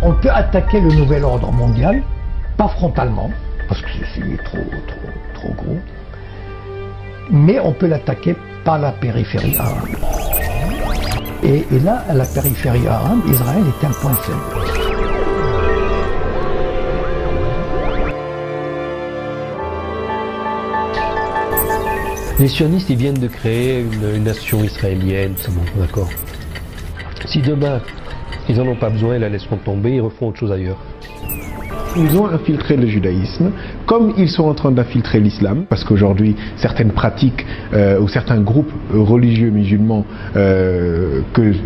On peut attaquer le nouvel ordre mondial, pas frontalement, parce que c'est trop gros, mais on peut l'attaquer par la périphérie arabe. Et là, à la périphérie arabe, Israël est un point faible. Les sionistes, ils viennent de créer une nation israélienne, c'est bon, d'accord. Si demain, ils n'en ont pas besoin, ils la laisseront tomber, ils refont autre chose ailleurs. Ils ont infiltré le judaïsme, comme ils sont en train d'infiltrer l'islam, parce qu'aujourd'hui, certaines pratiques ou certains groupes religieux musulmans,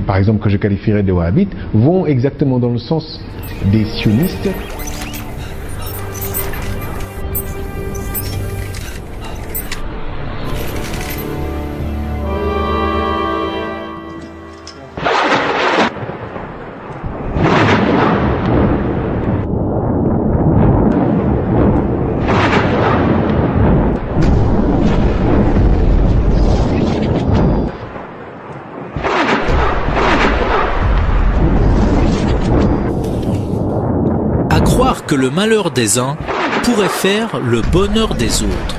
par exemple que je qualifierais de wahhabites, vont exactement dans le sens des sionistes. Que le malheur des uns pourrait faire le bonheur des autres.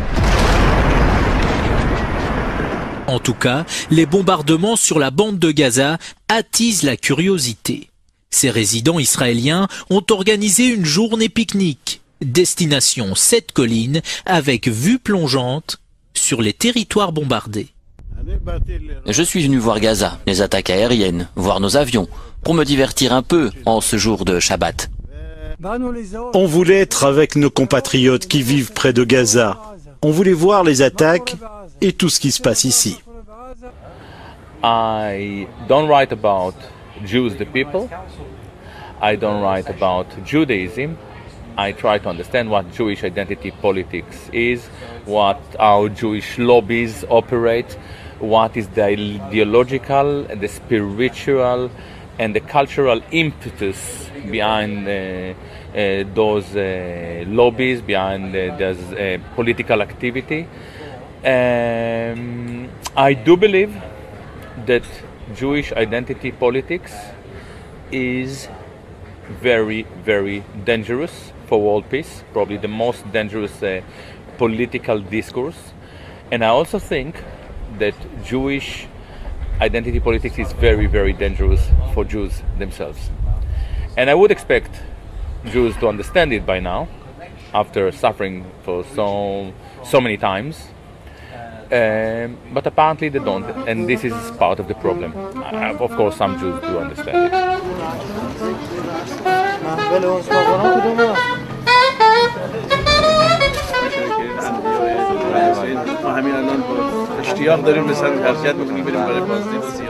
En tout cas, les bombardements sur la bande de Gaza attisent la curiosité. Ces résidents israéliens ont organisé une journée pique-nique, destination 7 collines avec vue plongeante sur les territoires bombardés. Je suis venu voir Gaza, les attaques aériennes, voir nos avions, pour me divertir un peu en ce jour de Shabbat. On voulait être avec nos compatriotes qui vivent près de Gaza. On voulait voir les attaques et tout ce qui se passe ici. I don't write about Jews, the people. I don't write about Judaism. I try to understand what Jewish identity politics is, how Jewish lobbies operate, what is the ideological, the spiritual, and the cultural impetus behind those lobbies, behind those political activity. I do believe that Jewish identity politics is very, very dangerous for world peace, probably the most dangerous political discourse. And I also think that Jewish identity politics is very, very dangerous for Jews themselves. And I would expect Jews to understand it by now, after suffering for so many times. But apparently they don't, and this is part of the problem. Of course, some Jews do understand it.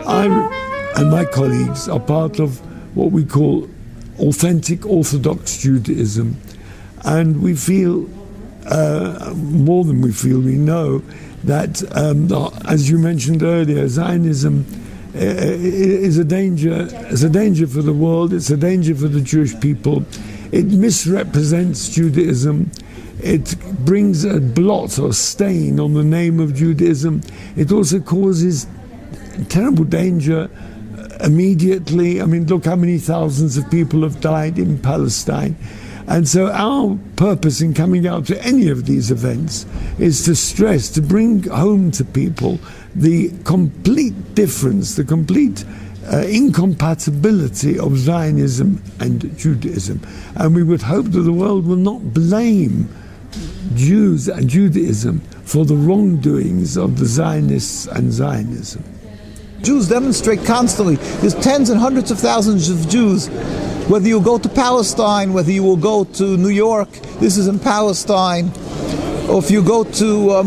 I and my colleagues are part of what we call authentic Orthodox Judaism, and we feel, more than we feel, we know that, as you mentioned earlier, Zionism is a danger. It's a danger for the world. It's a danger for the Jewish people. It misrepresents Judaism. It brings a blot or stain on the name of Judaism. It also causes terrible danger immediately. I mean, look how many thousands of people have died in Palestine. And so our purpose in coming out to any of these events is to stress, to bring home to people the complete difference, the complete incompatibility of Zionism and Judaism. And we would hope that the world will not blame Jews and Judaism for the wrongdoings of the Zionists and Zionism. Jews demonstrate constantly. There's tens and hundreds of thousands of Jews. Whether you go to Palestine, whether you will go to New York, this is in Palestine, or if you go to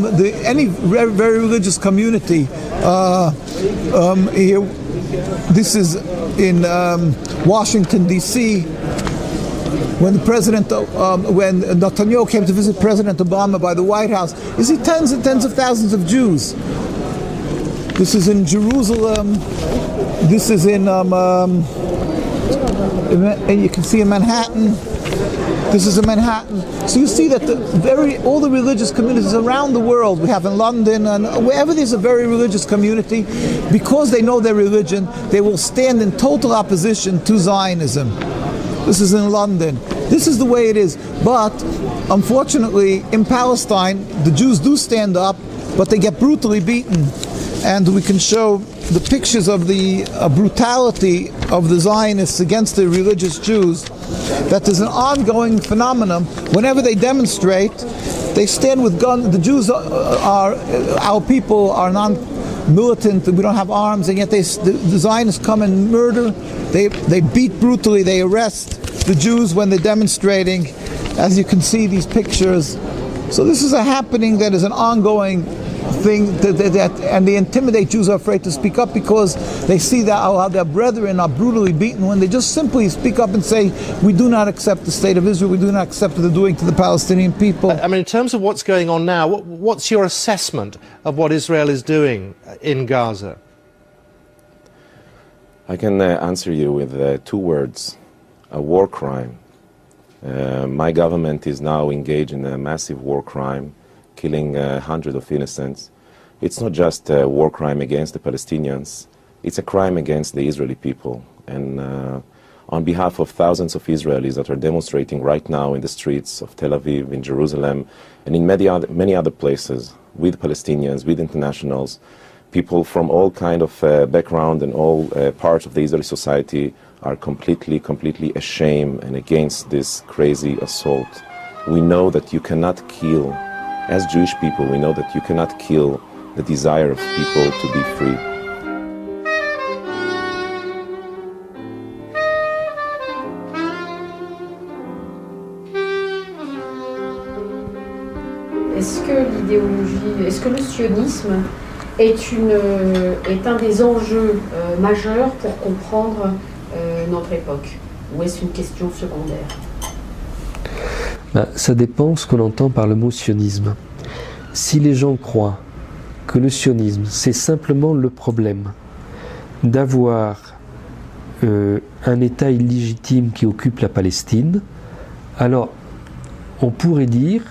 any very, very religious community, here, this is in Washington, D.C., when the president, when Netanyahu came to visit President Obama by the White House, you see tens and tens of thousands of Jews. This is in Jerusalem. This is in, you can see in Manhattan. This is in Manhattan. So you see that all the religious communities around the world, we have in London and wherever there's a very religious community, because they know their religion, they will stand in total opposition to Zionism. This is in London. This is the way it is. But unfortunately, in Palestine, the Jews do stand up, but they get brutally beaten. And we can show the pictures of the brutality of the Zionists against the religious Jews. That there's an ongoing phenomenon. Whenever they demonstrate, they stand with guns. The Jews are our people are non-militant. We don't have arms, and yet the Zionists come and murder. They beat brutally. They arrest the Jews when they're demonstrating, as you can see these pictures. So this is a happening that is an ongoing thing, and they intimidate. Jews are afraid to speak up because they see that how their brethren are brutally beaten when they just simply speak up and say, we do not accept the state of Israel, we do not accept what they're doing to the Palestinian people. I mean, in terms of what's going on now, what's your assessment of what Israel is doing in Gaza? I can answer you with 2 words: a war crime. My government is now engaged in a massive war crime, killing hundreds of innocents. It's not just a war crime against the Palestinians, it's a crime against the Israeli people. And on behalf of thousands of Israelis that are demonstrating right now in the streets of Tel Aviv, in Jerusalem, and in many other places, with Palestinians, with internationals, people from all kind of background and all parts of the Israeli society are completely ashamed and against this crazy assault. We know that you cannot kill, as Jewish people, we know that you cannot kill the desire of people to be free. Est-ce que l'idéologie, est-ce que le sionisme est un des enjeux majeurs pour comprendre notre époque, ou est-ce une question secondaire? Ça dépend ce qu'on entend par le mot sionisme. Si les gens croient que le sionisme, c'est simplement le problème d'avoir un État illégitime qui occupe la Palestine, alors on pourrait dire,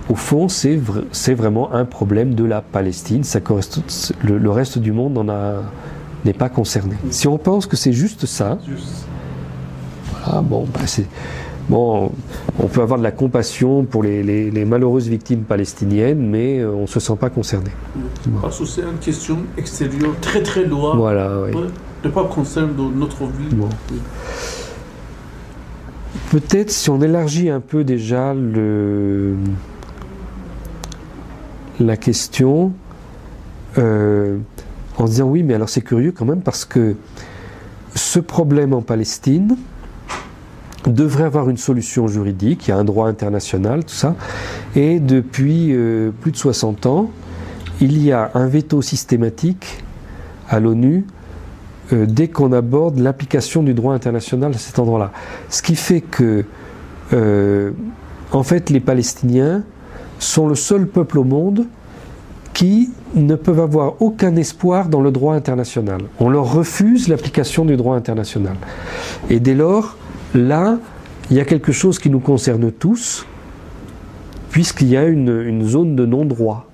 au fond, c'est vraiment un problème de la Palestine. Le reste du monde n'est pas concerné. Si on pense que c'est juste ça, voilà, bon, on peut avoir de la compassion pour les malheureuses victimes palestiniennes, mais on ne se sent pas concerné. Parce que c'est une question extérieure très loin, voilà, oui. De pas concerne notre vie. Bon. Peut-être si on élargit un peu déjà la question en se disant oui, mais alors c'est curieux quand même parce que ce problème en Palestine devrait avoir une solution juridique, il y a un droit international, tout ça, et depuis plus de 60 ans, il y a un veto systématique à l'ONU dès qu'on aborde l'application du droit international à cet endroit-là. Ce qui fait que, en fait, les Palestiniens sont le seul peuple au monde qui ne peuvent avoir aucun espoir dans le droit international. On leur refuse l'application du droit international. Et dès lors, là, il y a quelque chose qui nous concerne tous, puisqu'il y a une zone de non-droit.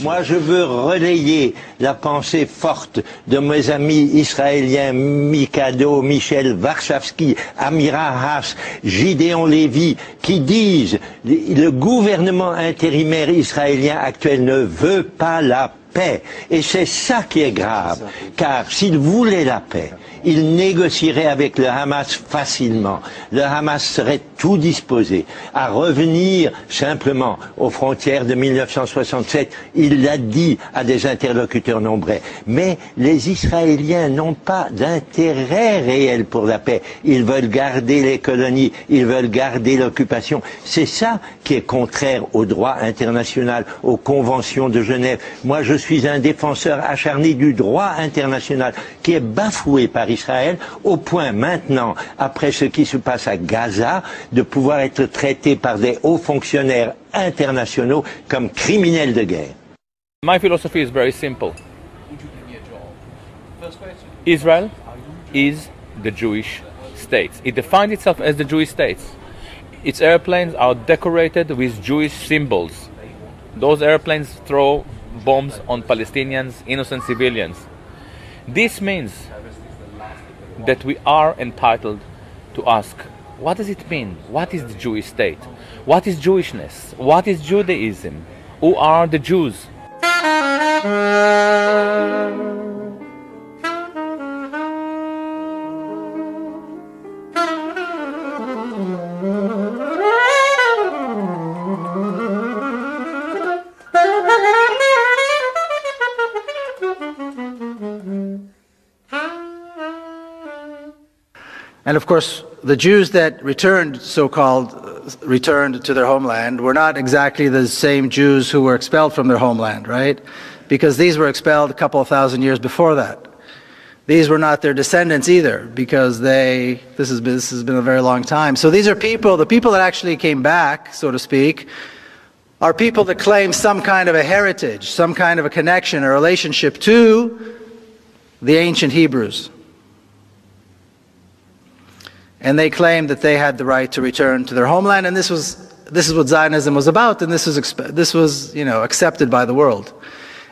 Moi, je veux relayer la pensée forte de mes amis israéliens Mikado, Michel Warshawski, Amira Haas, Gideon Lévy, qui disent le gouvernement intérimaire israélien actuel ne veut pas la paix. Et c'est ça qui est grave, car s'il voulait la paix, il négocierait avec le Hamas facilement. Le Hamas serait tout disposé à revenir simplement aux frontières de 1967. Il l'a dit à des interlocuteurs nombreux. Mais les Israéliens n'ont pas d'intérêt réel pour la paix. Ils veulent garder les colonies, ils veulent garder l'occupation. C'est ça qui est contraire au droit international, aux conventions de Genève. Moi, je suis un défenseur acharné du droit international qui est bafoué par Israël, au point maintenant, après ce qui se passe à Gaza, de pouvoir être traité par des hauts fonctionnaires internationaux comme criminels de guerre. My philosophy is very simple. Israel is the Jewish state. It defines itself as the Jewish state. Its airplanes are decorated with Jewish symbols. Those airplanes throw bombs on Palestinians, innocent civilians. This means that we are entitled to ask, what does it mean? What is the Jewish state? What is Jewishness? What is Judaism? Who are the Jews? And of course, the Jews that returned, so-called, returned to their homeland were not exactly the same Jews who were expelled from their homeland, right? Because these were expelled a couple of thousand years before that. These were not their descendants either, because this has been a very long time. So these are people, the people that actually came back, so to speak, are people that claim some kind of a heritage, some kind of a connection, a relationship to the ancient Hebrews. And they claimed that they had the right to return to their homeland, and this is what Zionism was about, and this was accepted by the world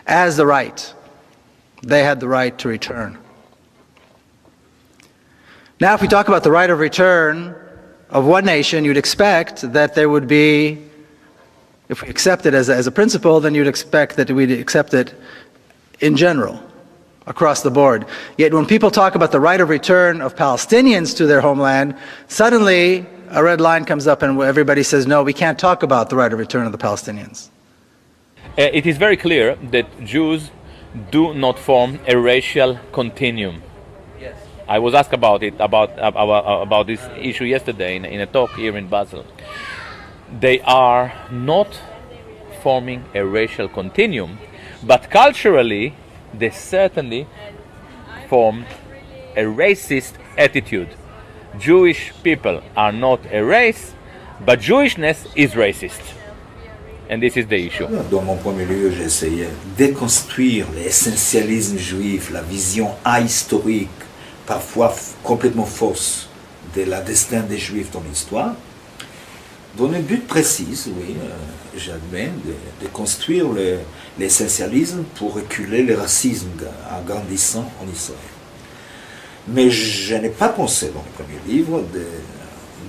as the right. They had the right to return. Now, if we talk about the right of return of one nation, you'd expect that there would be, if we accept it as a principle, then you'd expect that we'd accept it in general, across the board. Yet when people talk about the right of return of Palestinians to their homeland, suddenly a red line comes up and everybody says, no, we can't talk about the right of return of the Palestinians. It is very clear that Jews do not form a racial continuum. Yes. I was asked about it, about this issue yesterday in a talk here in Basel. They are not forming a racial continuum, but culturally they certainly form a racist attitude. Jewish people are not a race, but Jewishness is racist. And this is the issue. Dans mon premier lieu, j'ai essayé de déconstruire l'essentialisme juif, la vision ahistorique, parfois complètement fausse, de la destin des Juifs dans l'histoire, dans un but précis, oui, j'admets, de construire l'essentialisme pour reculer le racisme agrandissant en Israël. Mais je n'ai pas pensé dans le premier livre de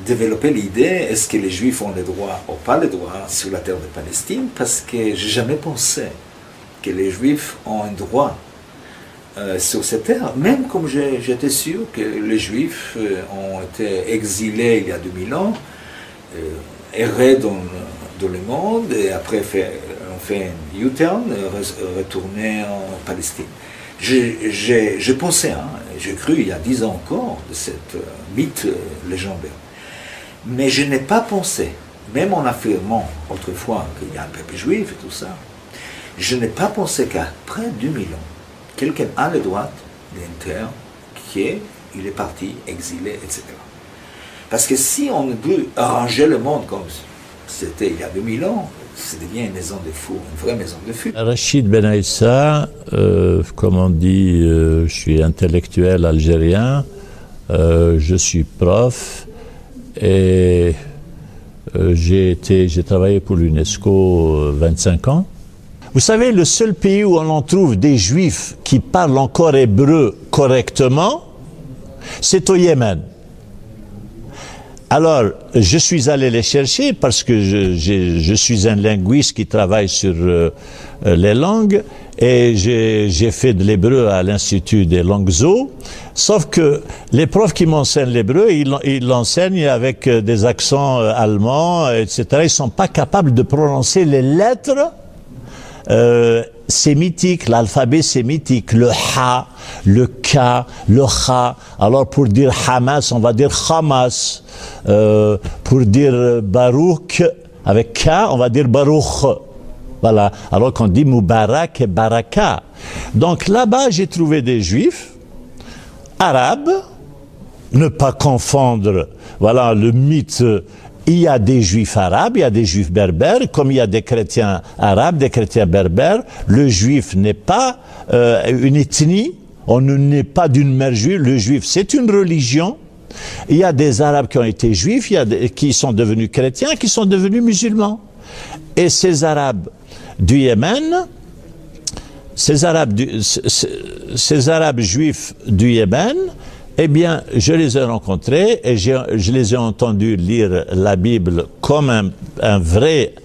développer l'idée, est-ce que les Juifs ont le droit ou pas le droit sur la terre de Palestine, parce que je n'ai jamais pensé que les Juifs ont un droit sur cette terre, même comme j'étais sûr que les Juifs ont été exilés il y a 2000 ans, errer dans le monde et après on fait un U-turn, retourner en Palestine. J'ai pensé, j'ai cru il y a 10 ans encore de cette mythe légendaire. Mais je n'ai pas pensé, même en affirmant autrefois qu'il y a un peuple juif et tout ça, je n'ai pas pensé qu'après 2000 ans, quelqu'un a le droit d'une terre qui est, il est parti, exilé, etc. Parce que si on veut arranger le monde comme c'était il y a 2000 ans, ça devient une maison de fous, une vraie maison de fous. Rachid Ben Aïssa, comme on dit, je suis intellectuel algérien, je suis prof et j'ai travaillé pour l'UNESCO 25 ans. Vous savez, le seul pays où on en trouve des juifs qui parlent encore hébreu correctement, c'est au Yémen. Alors, je suis allé les chercher parce que je suis un linguiste qui travaille sur les langues et j'ai fait de l'hébreu à l'Institut des langues zo. Sauf que les profs qui m'enseignent l'hébreu, ils l'enseignent avec des accents allemands, etc. Ils ne sont pas capables de prononcer les lettres sémitique, l'alphabet sémitique, le ha, le ka, le kha. Alors pour dire Hamas, on va dire Hamas. Pour dire Baruch, avec K, on va dire Baruch. Voilà. Alors qu'on dit Mubarak et Baraka. Donc là-bas, j'ai trouvé des juifs arabes, ne pas confondre, voilà, le mythe. Il y a des juifs arabes, il y a des juifs berbères, comme il y a des chrétiens arabes, des chrétiens berbères. Le juif n'est pas une ethnie, on ne naît pas d'une mère juive. Le juif, c'est une religion. Il y a des arabes qui ont été juifs, il y a qui sont devenus chrétiens, qui sont devenus musulmans. Et ces arabes du Yémen, ces arabes juifs du Yémen, Eh bien, je les ai rencontrés et je les ai entendus lire la Bible comme un vrai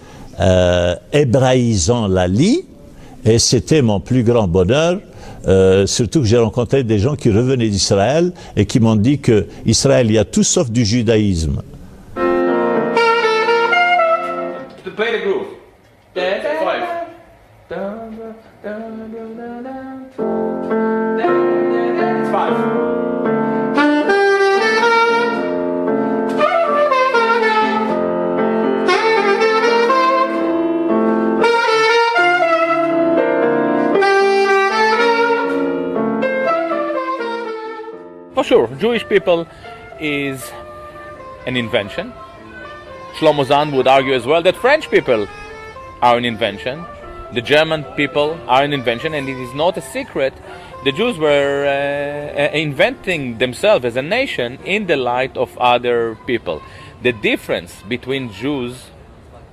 hébraïsant la lit, et c'était mon plus grand bonheur, surtout que j'ai rencontré des gens qui revenaient d'Israël et qui m'ont dit qu'Israël, il y a tout sauf du judaïsme. To play the groove. 5. For sure, Jewish people is an invention. Shlomo Zahn would argue as well that French people are an invention. The German people are an invention, and it is not a secret. The Jews were inventing themselves as a nation in the light of other people. The difference between Jews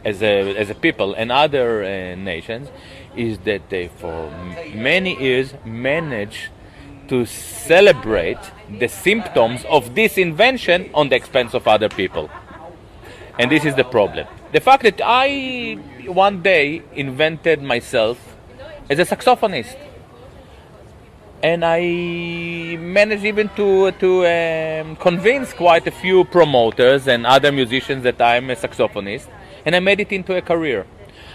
as a people and other nations is that they for many years managed to celebrate the symptoms of this invention on the expense of other people. And this is the problem. The fact that I one day invented myself as a saxophonist, and I managed even to convince quite a few promoters and other musicians that I'm a saxophonist, and I made it into a career.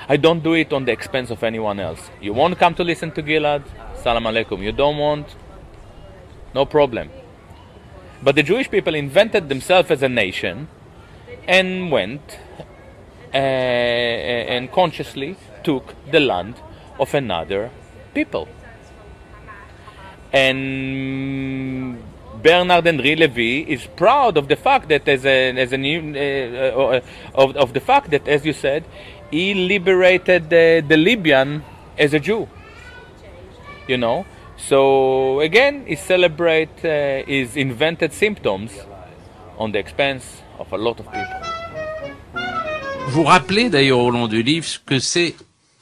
I don't do it on the expense of anyone else. You want to come to listen to Gilad? Salam alaikum. You don't want? No problem. But the Jewish people invented themselves as a nation and went and consciously took the land of another people. And Bernard-Henri Lévy is proud of the fact that as you said, he liberated the Libyan as a Jew. You know, so again, he celebrates his invented symptoms on the expense of a lot of people. Vous rappelez d'ailleurs au long du livre que c'est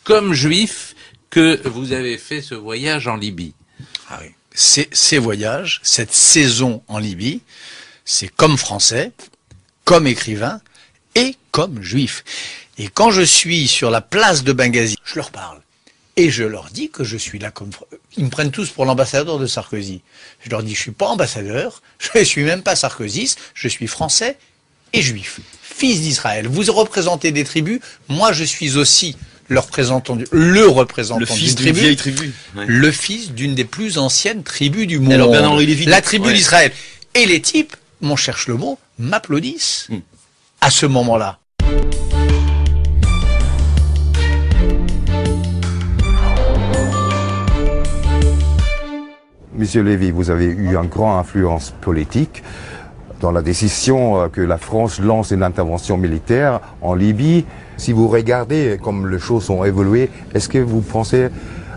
comme juif que vous avez fait ce voyage en Libye. Ah oui. Ces voyages, cette saison en Libye, c'est comme français, comme écrivain et comme juif. Et quand je suis sur la place de Benghazi, je leur parle. Et je leur dis que je suis là comme... Ils me prennent tous pour l'ambassadeur de Sarkozy. Je leur dis, je suis pas ambassadeur, je suis même pas sarkozyste, je suis français et juif. Fils d'Israël. Vous représentez des tribus, moi je suis aussi le représentant d'une vieille tribu. Ouais. Le fils d'une des plus anciennes tribus du monde. Alors, la tribu d'Israël. Et les types, mon cherche le mot, m'applaudissent à ce moment-là. Monsieur Lévy, vous avez eu une grande influence politique dans la décision que la France lance une intervention militaire en Libye. Si vous regardez comme les choses ont évolué, est-ce que vous pensez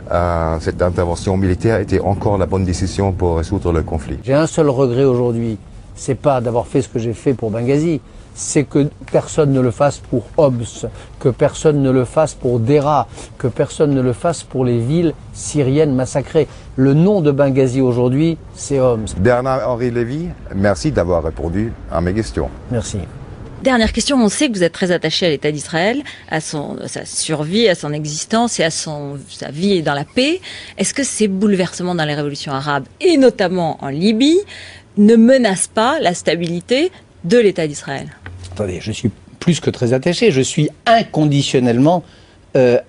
que cette intervention militaire était encore la bonne décision pour résoudre le conflit? J'ai un seul regret aujourd'hui, c'est pas d'avoir fait ce que j'ai fait pour Benghazi, c'est que personne ne le fasse pour Homs, que personne ne le fasse pour Deraa, que personne ne le fasse pour les villes syriennes massacrées. Le nom de Benghazi aujourd'hui, c'est Homs. Bernard-Henri Lévy, merci d'avoir répondu à mes questions. Merci. Dernière question, on sait que vous êtes très attaché à l'État d'Israël, à sa survie, à son existence et à sa vie dans la paix. Est-ce que ces bouleversements dans les révolutions arabes, et notamment en Libye, ne menacent pas la stabilité de l'État d'Israël? Attendez, je suis plus que très attaché, je suis inconditionnellement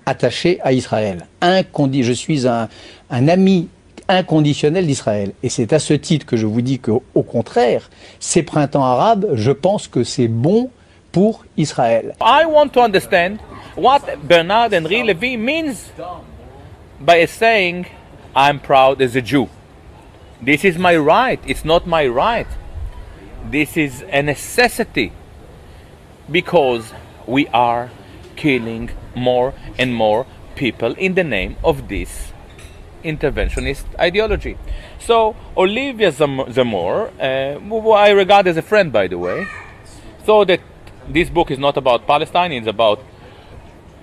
attaché à Israël. Je suis un ami inconditionnel d'Israël. Et c'est à ce titre que je vous dis qu'au contraire, ces printemps arabes, je pense que c'est bon pour Israël. I want to understand what Bernard-Henri Lévy means by saying, I'm proud as a Jew. This is my right. It's not my right. This is a necessity because we are killing more and more people in the name of this interventionist ideology. So Olivia Zamor, who I regard as a friend, by the way, thought that this book is not about Palestine, it's about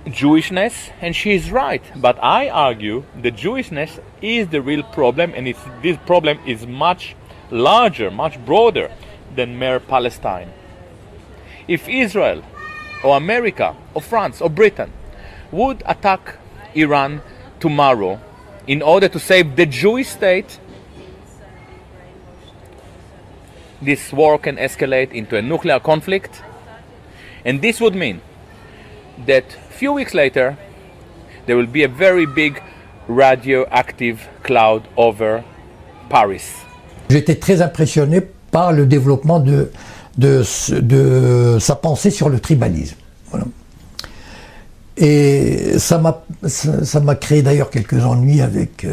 Jewishness, and she is right. But I argue the Jewishness is the real problem, and this problem is much larger, much broader than mere Palestine. If Israel or America or France or Britain would attack Iran tomorrow in order to save the Jewish state, this war can escalate into a nuclear conflict, and this would mean that a few weeks later there will be a very big radioactive cloud over Paris. J'étais très impressionné par le développement de sa pensée sur le tribalisme. Voilà. Et ça m'a créé d'ailleurs quelques ennuis avec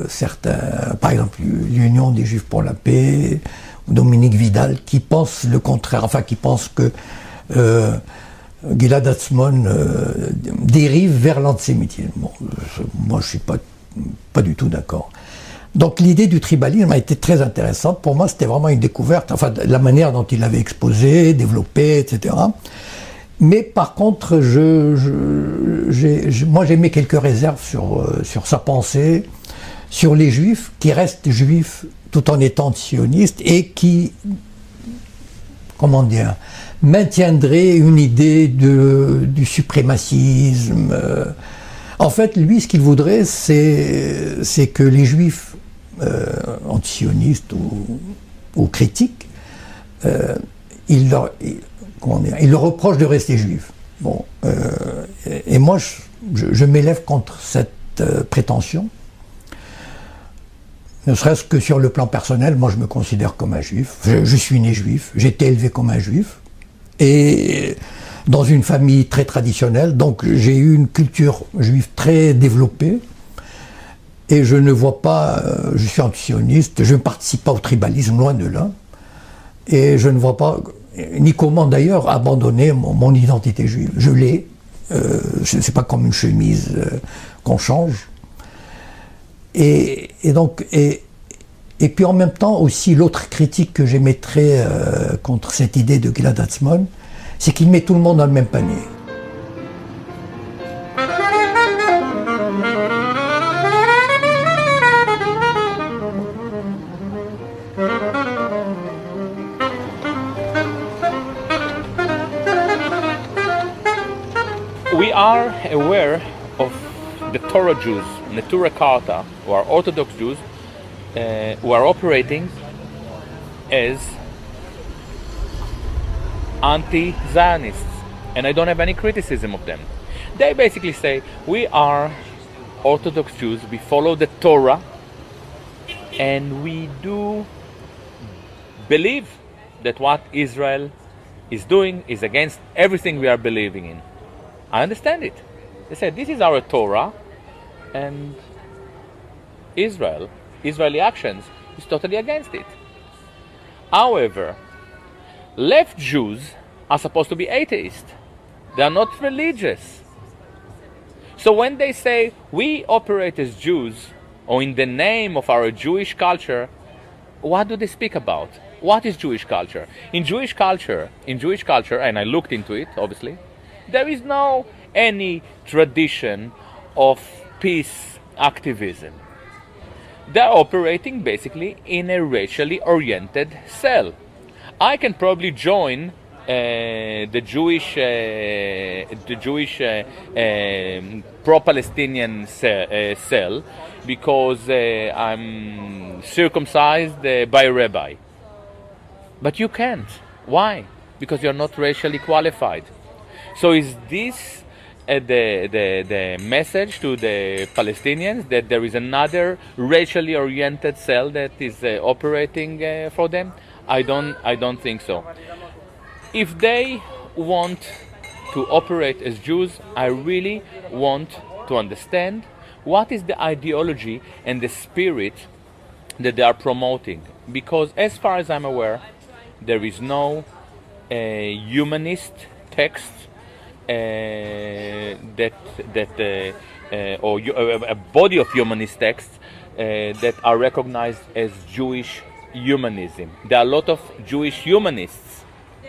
certains, par exemple l'Union des Juifs pour la paix, ou Dominique Vidal, qui pense le contraire, enfin qui pense que Gilad Atzmon dérive vers l'antisémitisme. Bon, moi je suis pas du tout d'accord. Donc l'idée du tribalisme a été très intéressante. Pour moi, c'était vraiment une découverte, enfin la manière dont il l'avait exposé, développé, etc. Mais par contre, moi j'aimais quelques réserves sur sa pensée, sur les juifs qui restent juifs tout en étant sionistes et qui, comment dire, maintiendraient une idée du suprémacisme. En fait, lui, ce qu'il voudrait, c'est que les juifs antisionistes ou critiques, il leur reproche de rester juifs. Bon, et moi, je m'élève contre cette prétention. Ne serait-ce que sur le plan personnel, moi je me considère comme un juif. Je suis né juif, j'ai été élevé comme un juif. Et dans une famille très traditionnelle, donc j'ai eu une culture juive très développée. Et je ne vois pas, je suis antisioniste, je ne participe pas au tribalisme, loin de là. Et je ne vois pas, ni comment d'ailleurs, abandonner mon identité juive. Je l'ai, c'est pas comme une chemise qu'on change. Et puis en même temps aussi, l'autre critique que j'émettrais contre cette idée de Gilad Atzmon, c'est qu'il met tout le monde dans le même panier. We are aware of the Torah Jews, Neturei Karta, who are Orthodox Jews, who are operating as anti-Zionists, and I don't have any criticism of them. They basically say, we are Orthodox Jews, we follow the Torah, and we do believe that what Israel is doing is against everything we are believing in. I understand it. They said, this is our Torah, and Israeli actions is totally against it. However, left Jews are supposed to be atheists. They are not religious. So when they say, we operate as Jews, or in the name of our Jewish culture, what do they speak about? What is Jewish culture? In Jewish culture, and I looked into it, obviously, there is no any tradition of peace activism. They're operating basically in a racially oriented cell. I can probably join the Jewish pro-Palestinian cell because I'm circumcised by a rabbi. But you can't. Why? Because you're not racially qualified. So is this the message to the Palestinians that there is another racially oriented cell that is operating for them? I don't think so. If they want to operate as Jews, I really want to understand what is the ideology and the spirit that they are promoting. Because as far as I'm aware, there is no humanist text or a body of humanist texts that are recognized as Jewish humanism. There are a lot of Jewish humanists,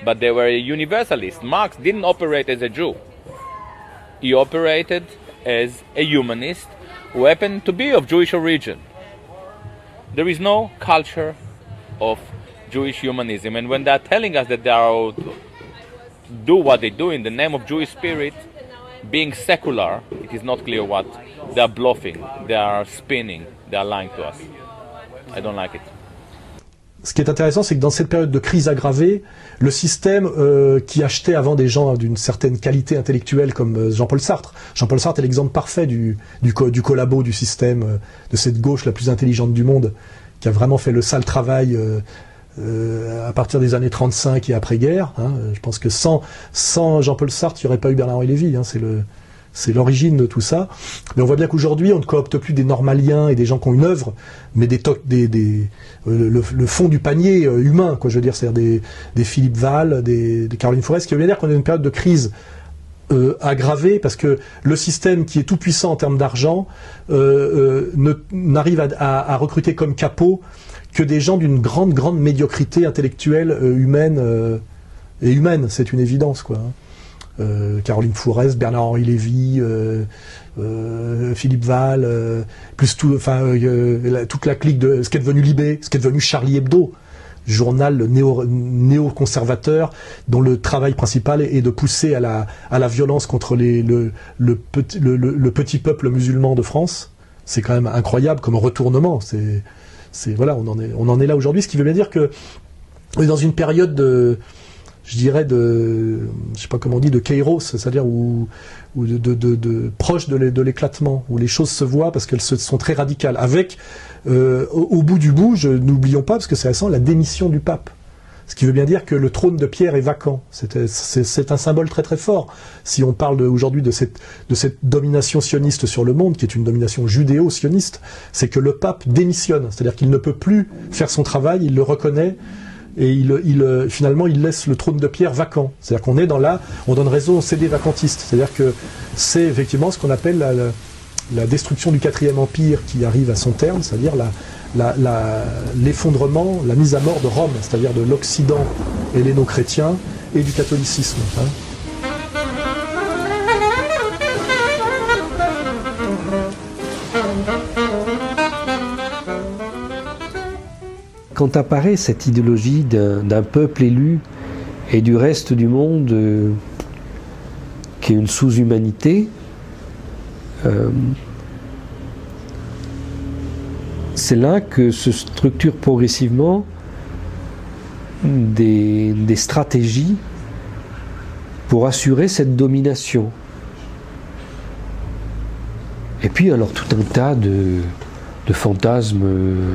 but they were universalists. Marx didn't operate as a Jew. He operated as a humanist who happened to be of Jewish origin. There is no culture of Jewish humanism. And when they're telling us that they are do what they do in the name of Jewish spirit, being secular, it is not clear what they are bluffing, they are spinning, they are lying to us. I don't like it. Ce qui est intéressant, c'est que dans cette période de crise aggravée, le système qui achetait avant des gens d'une certaine qualité intellectuelle comme Jean-Paul Sartre. Jean-Paul Sartre est l'exemple parfait du collabo du système, de cette gauche la plus intelligente du monde, qui a vraiment fait le sale travail à partir des années 35 et après-guerre. Hein. Je pense que sans Jean-Paul Sartre, il n'y aurait pas eu Bernard-Henri Lévy. Hein. C'est l'origine de tout ça. Mais on voit bien qu'aujourd'hui, on ne coopte plus des normaliens et des gens qui ont une œuvre, mais le fond du panier humain, quoi. Je veux dire, c'est-à-dire des Philippe Val, des Caroline Forest, ce qui veut bien dire qu'on est dans une période de crise aggravée, parce que le système qui est tout puissant en termes d'argent n'arrive à recruter comme capot que des gens d'une grande médiocrité intellectuelle, humaine, c'est une évidence, quoi. Caroline Fourès, Bernard-Henri Lévy, Philippe Val, plus toute la clique de ce qui est devenu Libé, ce qui est devenu Charlie Hebdo, journal néo-conservateur dont le travail principal est de pousser à la violence contre le petit peuple musulman de France. C'est quand même incroyable comme retournement. Voilà, on en est là aujourd'hui, ce qui veut bien dire que on est dans une période de, je dirais, je sais pas comment on dit, de kairos, c'est-à-dire proche de l'éclatement, où les choses se voient parce qu'elles sont très radicales. Avec, au bout du bout, n'oublions pas, parce que c'est récent, la démission du pape. Ce qui veut bien dire que le trône de Pierre est vacant. C'est un symbole très très fort. Si on parle aujourd'hui de cette domination sioniste sur le monde, qui est une domination judéo-sioniste, c'est que le pape démissionne. C'est-à-dire qu'il ne peut plus faire son travail, il le reconnaît, et finalement il laisse le trône de Pierre vacant. C'est-à-dire qu'on est on donne raison aux CD vacantistes. C'est-à-dire que c'est effectivement ce qu'on appelle la destruction du 4e Empire qui arrive à son terme, c'est-à-dire l'effondrement, la mise à mort de Rome, c'est-à-dire de l'Occident helléno-chrétien et du catholicisme. Hein. Quand apparaît cette idéologie d'un peuple élu et du reste du monde qui est une sous-humanité, c'est là que se structurent progressivement des stratégies pour assurer cette domination. Et puis alors tout un tas de fantasmes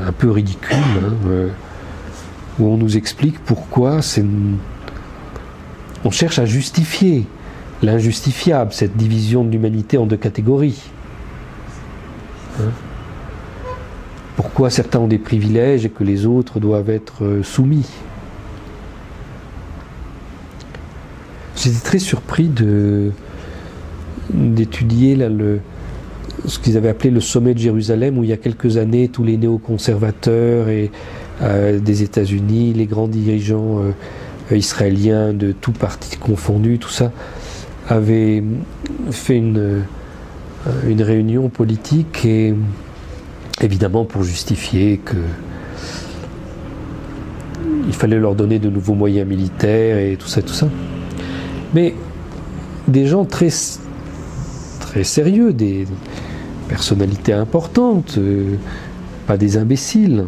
un peu ridicules, hein, où on nous explique pourquoi on cherche à justifier l'injustifiable, cette division de l'humanité en deux catégories. Hein? Pourquoi certains ont des privilèges et que les autres doivent être soumis. J'étais très surpris d'étudier là, ce qu'ils avaient appelé le sommet de Jérusalem, où il y a quelques années, tous les néoconservateurs des États-Unis, les grands dirigeants israéliens de tous partis confondus, tout ça, avaient fait une réunion politique, et évidemment pour justifier qu'il fallait leur donner de nouveaux moyens militaires et tout ça. Mais des gens très sérieux, des personnalités importantes, pas des imbéciles,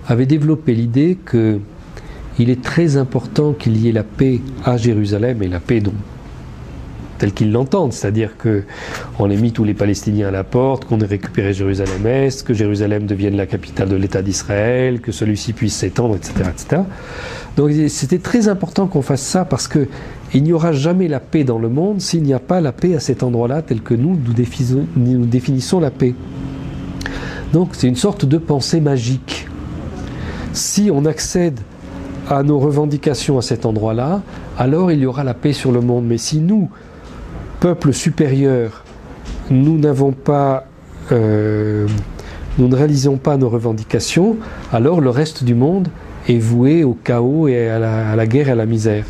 avaient développé l'idée qu'il est très important qu'il y ait la paix à Jérusalem, et la paix telle qu'ils l'entendent, c'est-à-dire qu'on ait mis tous les Palestiniens à la porte, qu'on ait récupéré Jérusalem-Est, que Jérusalem devienne la capitale de l'État d'Israël, que celui-ci puisse s'étendre, etc., etc. Donc c'était très important qu'on fasse ça, parce qu'il n'y aura jamais la paix dans le monde s'il n'y a pas la paix à cet endroit-là, tel que nous définissons la paix. Donc c'est une sorte de pensée magique. Si on accède à nos revendications à cet endroit-là, alors il y aura la paix sur le monde. Mais si nous, peuple supérieur, nous ne réalisons pas nos revendications, alors le reste du monde est voué au chaos et à la guerre et à la misère.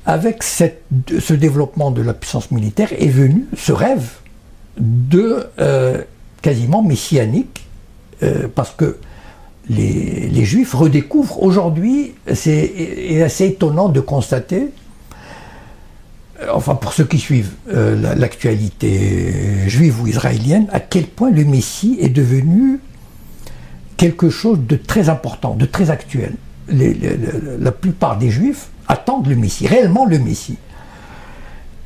Avec ce développement de la puissance militaire est venu ce rêve quasiment messianique, parce que les Juifs redécouvrent aujourd'hui, c'est assez étonnant de constater, enfin pour ceux qui suivent l'actualité juive ou israélienne, à quel point le Messie est devenu quelque chose de très important, de très actuel. La plupart des Juifs attendent le Messie, réellement le Messie.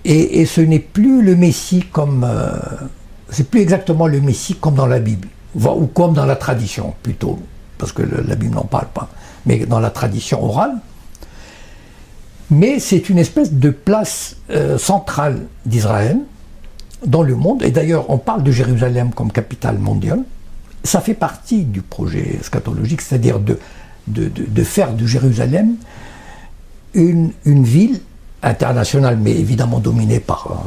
Et ce n'est plus le Messie comme... c'est plus exactement le Messie comme dans la Bible, ou comme dans la tradition plutôt, parce que la Bible n'en parle pas, mais dans la tradition orale. Mais c'est une espèce de place centrale d'Israël dans le monde, et d'ailleurs on parle de Jérusalem comme capitale mondiale. Ça fait partie du projet eschatologique, c'est-à-dire de faire de Jérusalem une ville internationale, mais évidemment dominée par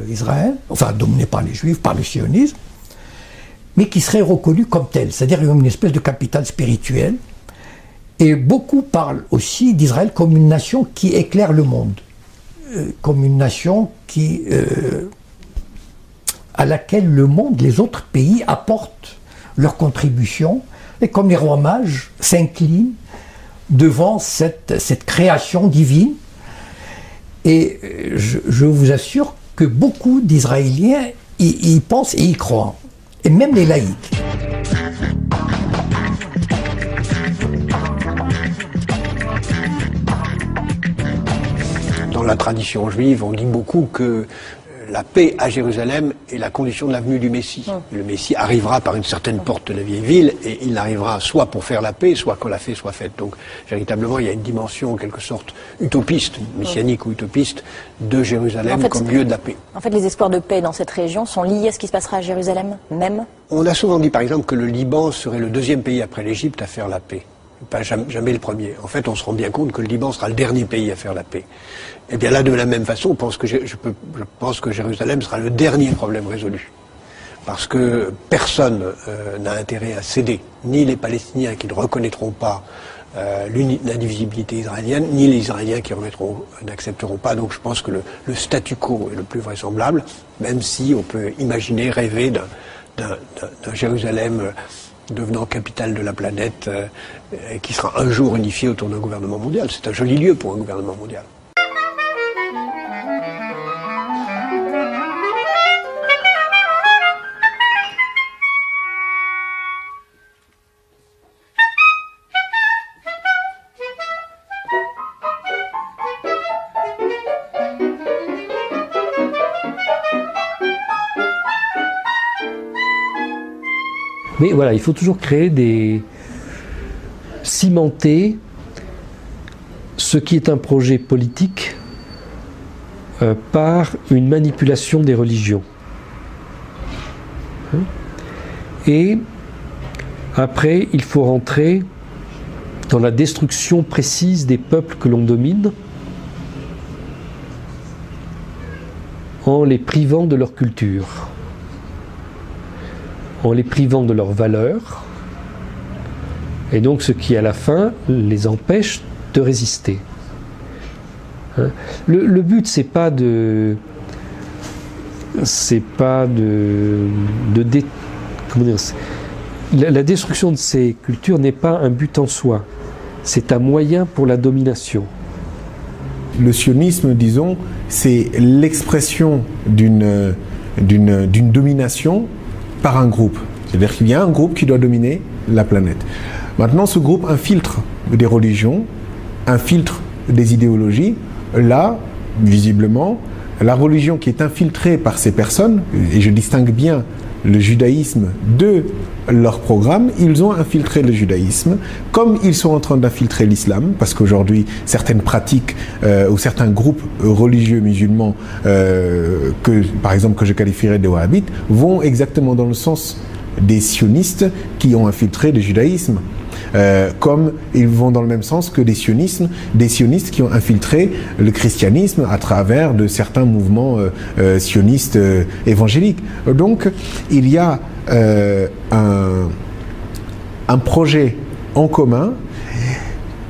Israël, enfin dominée par les Juifs, par le sionisme, mais qui serait reconnue comme telle, c'est-à-dire une espèce de capitale spirituelle. Et beaucoup parlent aussi d'Israël comme une nation qui éclaire le monde, comme une nation à laquelle le monde, les autres pays apportent leur contribution, et comme les rois mages s'inclinent devant cette création divine. Et je vous assure que beaucoup d'Israéliens y pensent et y croient, et même les laïcs. Dans la tradition juive, on dit beaucoup que la paix à Jérusalem est la condition de la venue du Messie. Le Messie arrivera par une certaine porte de la vieille ville, et il arrivera soit pour faire la paix, soit quand la paix soit faite. Donc, véritablement, il y a une dimension, en quelque sorte, utopiste, messianique ou utopiste, de Jérusalem comme lieu de la paix. En fait, les espoirs de paix dans cette région sont liés à ce qui se passera à Jérusalem même. On a souvent dit, par exemple, que le Liban serait le deuxième pays après l'Égypte à faire la paix. Pas jamais le premier. En fait, on se rend bien compte que le Liban sera le dernier pays à faire la paix. Et bien là, de la même façon, je pense que Jérusalem sera le dernier problème résolu. Parce que personne n'a intérêt à céder, ni les Palestiniens qui ne reconnaîtront pas l'indivisibilité israélienne, ni les Israéliens qui n'accepteront pas. Donc je pense que le statu quo est le plus vraisemblable, même si on peut imaginer, rêver d'un Jérusalem devenant capitale de la planète, qui sera un jour unifié autour d'un gouvernement mondial. C'est un joli lieu pour un gouvernement mondial. Mais voilà, il faut toujours cimenter ce qui est un projet politique par une manipulation des religions. Et après, il faut rentrer dans la destruction précise des peuples que l'on domine, en les privant de leur culture, en les privant de leurs valeurs, et donc ce qui à la fin les empêche de résister. Le but c'est pas comment dire, la destruction de ces cultures n'est pas un but en soi, c'est un moyen pour la domination. Le sionisme, disons, c'est l'expression d'une domination par un groupe. C'est-à-dire qu'il y a un groupe qui doit dominer la planète. Maintenant, ce groupe infiltre des religions, infiltre des idéologies. Là, visiblement, la religion qui est infiltrée par ces personnes, et je distingue bien le judaïsme de leur programme, ils ont infiltré le judaïsme, comme ils sont en train d'infiltrer l'islam, parce qu'aujourd'hui, certaines pratiques ou certains groupes religieux musulmans, par exemple, que je qualifierais de wahhabites, vont exactement dans le sens des sionistes qui ont infiltré le judaïsme. Comme ils vont dans le même sens que des sionistes qui ont infiltré le christianisme à travers de certains mouvements sionistes évangéliques. Donc, il y a un projet en commun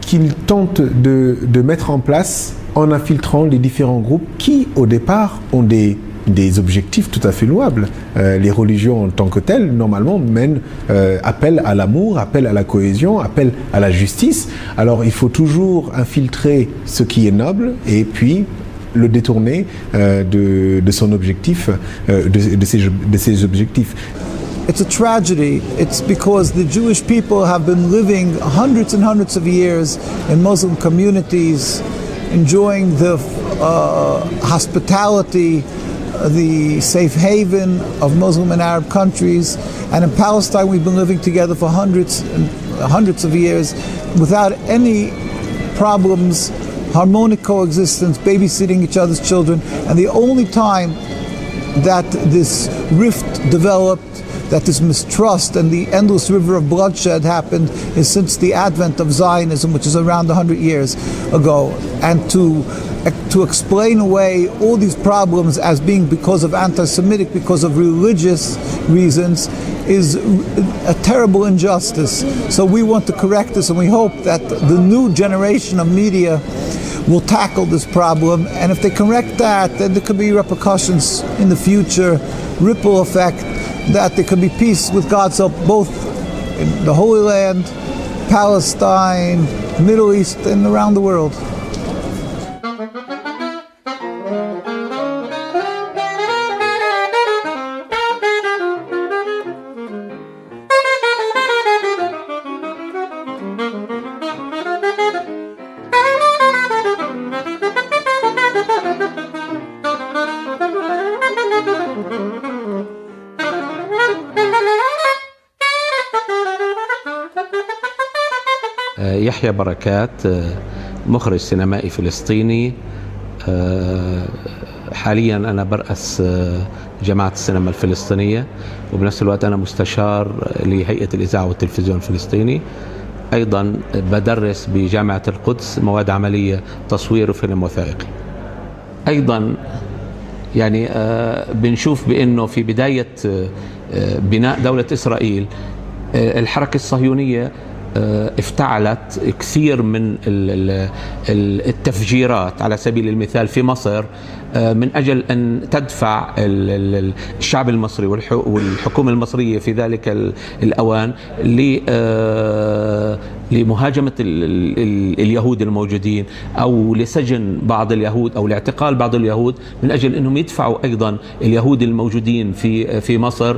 qu'ils tentent de mettre en place en infiltrant les différents groupes qui, au départ, ont des des objectifs tout à fait louables. Les religions en tant que telles, normalement, appellent à l'amour, appellent à la cohésion, appellent à la justice. Alors il faut toujours infiltrer ce qui est noble et puis le détourner de son objectif, de ses objectifs. It's a tragedy. It's because the Jewish people have been living hundreds and hundreds of years in Muslim communities, enjoying the hospitality, the safe haven of Muslim and Arab countries. And in Palestine, we've been living together for hundreds of years without any problems, harmonic coexistence, babysitting each other's children. And the only time that this rift developed, that this mistrust and the endless river of bloodshed happened is since the advent of Zionism, which is around 100 years ago. And to explain away all these problems as being because of anti-Semitic, because of religious reasons, is a terrible injustice. So we want to correct this, and we hope that the new generation of media will tackle this problem. And if they correct that, then there could be repercussions in the future, ripple effect, that there could be peace with God's help, both in the Holy Land, Palestine, Middle East, and around the world. يحيى بركات مخرج سينمائي فلسطيني. حاليا أنا برأس جماعة السينما الفلسطينية، وبنفس الوقت أنا مستشار لهيئة الإذاعة والتلفزيون الفلسطيني. أيضا بدرس بجامعة القدس مواد عملية تصوير وفيلم وثائقي. أيضا يعني بنشوف بأنه في بداية بناء دولة إسرائيل الحركة الصهيونية افتعلت كثير من التفجيرات على سبيل المثال في مصر من أجل أن تدفع الشعب المصري والحكومة المصرية في ذلك الأوان لمهاجمة اليهود الموجودين أو لسجن بعض اليهود أو لاعتقال بعض اليهود من أجل أنهم يدفعوا أيضا اليهود الموجودين في مصر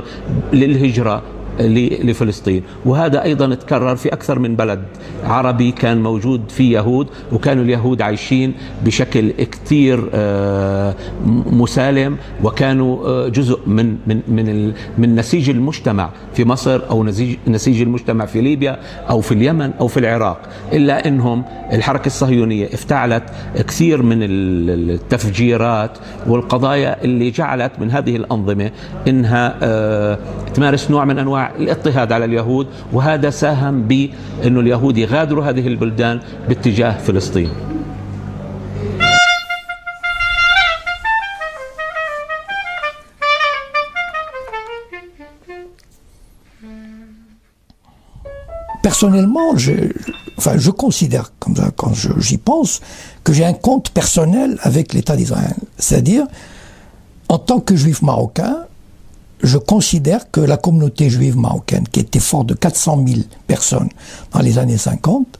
للهجرة لفلسطين. وهذا أيضا تكرر في أكثر من بلد عربي كان موجود فيه يهود، وكانوا اليهود عايشين بشكل كثير مسالم، وكانوا جزء من نسيج المجتمع في مصر أو نسيج المجتمع في ليبيا أو في اليمن أو في العراق. إلا أنهم الحركة الصهيونية افتعلت كثير من التفجيرات والقضايا اللي جعلت من هذه الأنظمة إنها تمارس نوع من أنواع الاضطهاد على اليهود، وهذا ساهم بأن اليهود يغادروا هذه البلدان باتجاه فلسطين. Personnellement, je considère comme ça, quand j'y pense, que j'ai un compte personnel avec l'État d'Israël. C'est-à-dire, en tant que juif marocain, je considère que la communauté juive marocaine, qui était forte de 400 000 personnes dans les années 50,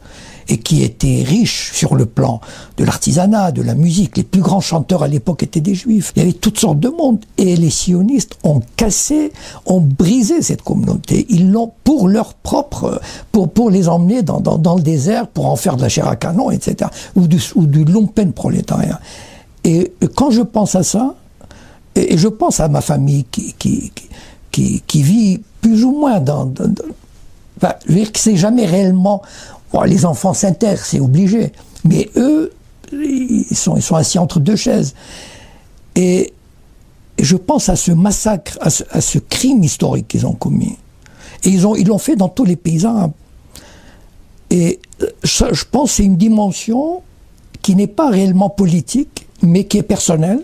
et qui était riche sur le plan de l'artisanat, de la musique, les plus grands chanteurs à l'époque étaient des juifs. Il y avait toutes sortes de monde. Et les sionistes ont cassé, ont brisé cette communauté. Ils l'ont pour leur propre, pour les emmener dans le désert, pour en faire de la chair à canon, etc. Ou du lumpen prolétariat. Et quand je pense à ça, et je pense à ma famille qui vit plus ou moins enfin, je veux dire que c'est jamais réellement... Bon, les enfants s'intègrent, c'est obligé. Mais eux, ils sont assis entre deux chaises. Et je pense à ce massacre, à ce crime historique qu'ils ont commis. Et ils l'ont fait dans tous les pays arabes. Et ça, je pense que c'est une dimension qui n'est pas réellement politique, mais qui est personnelle,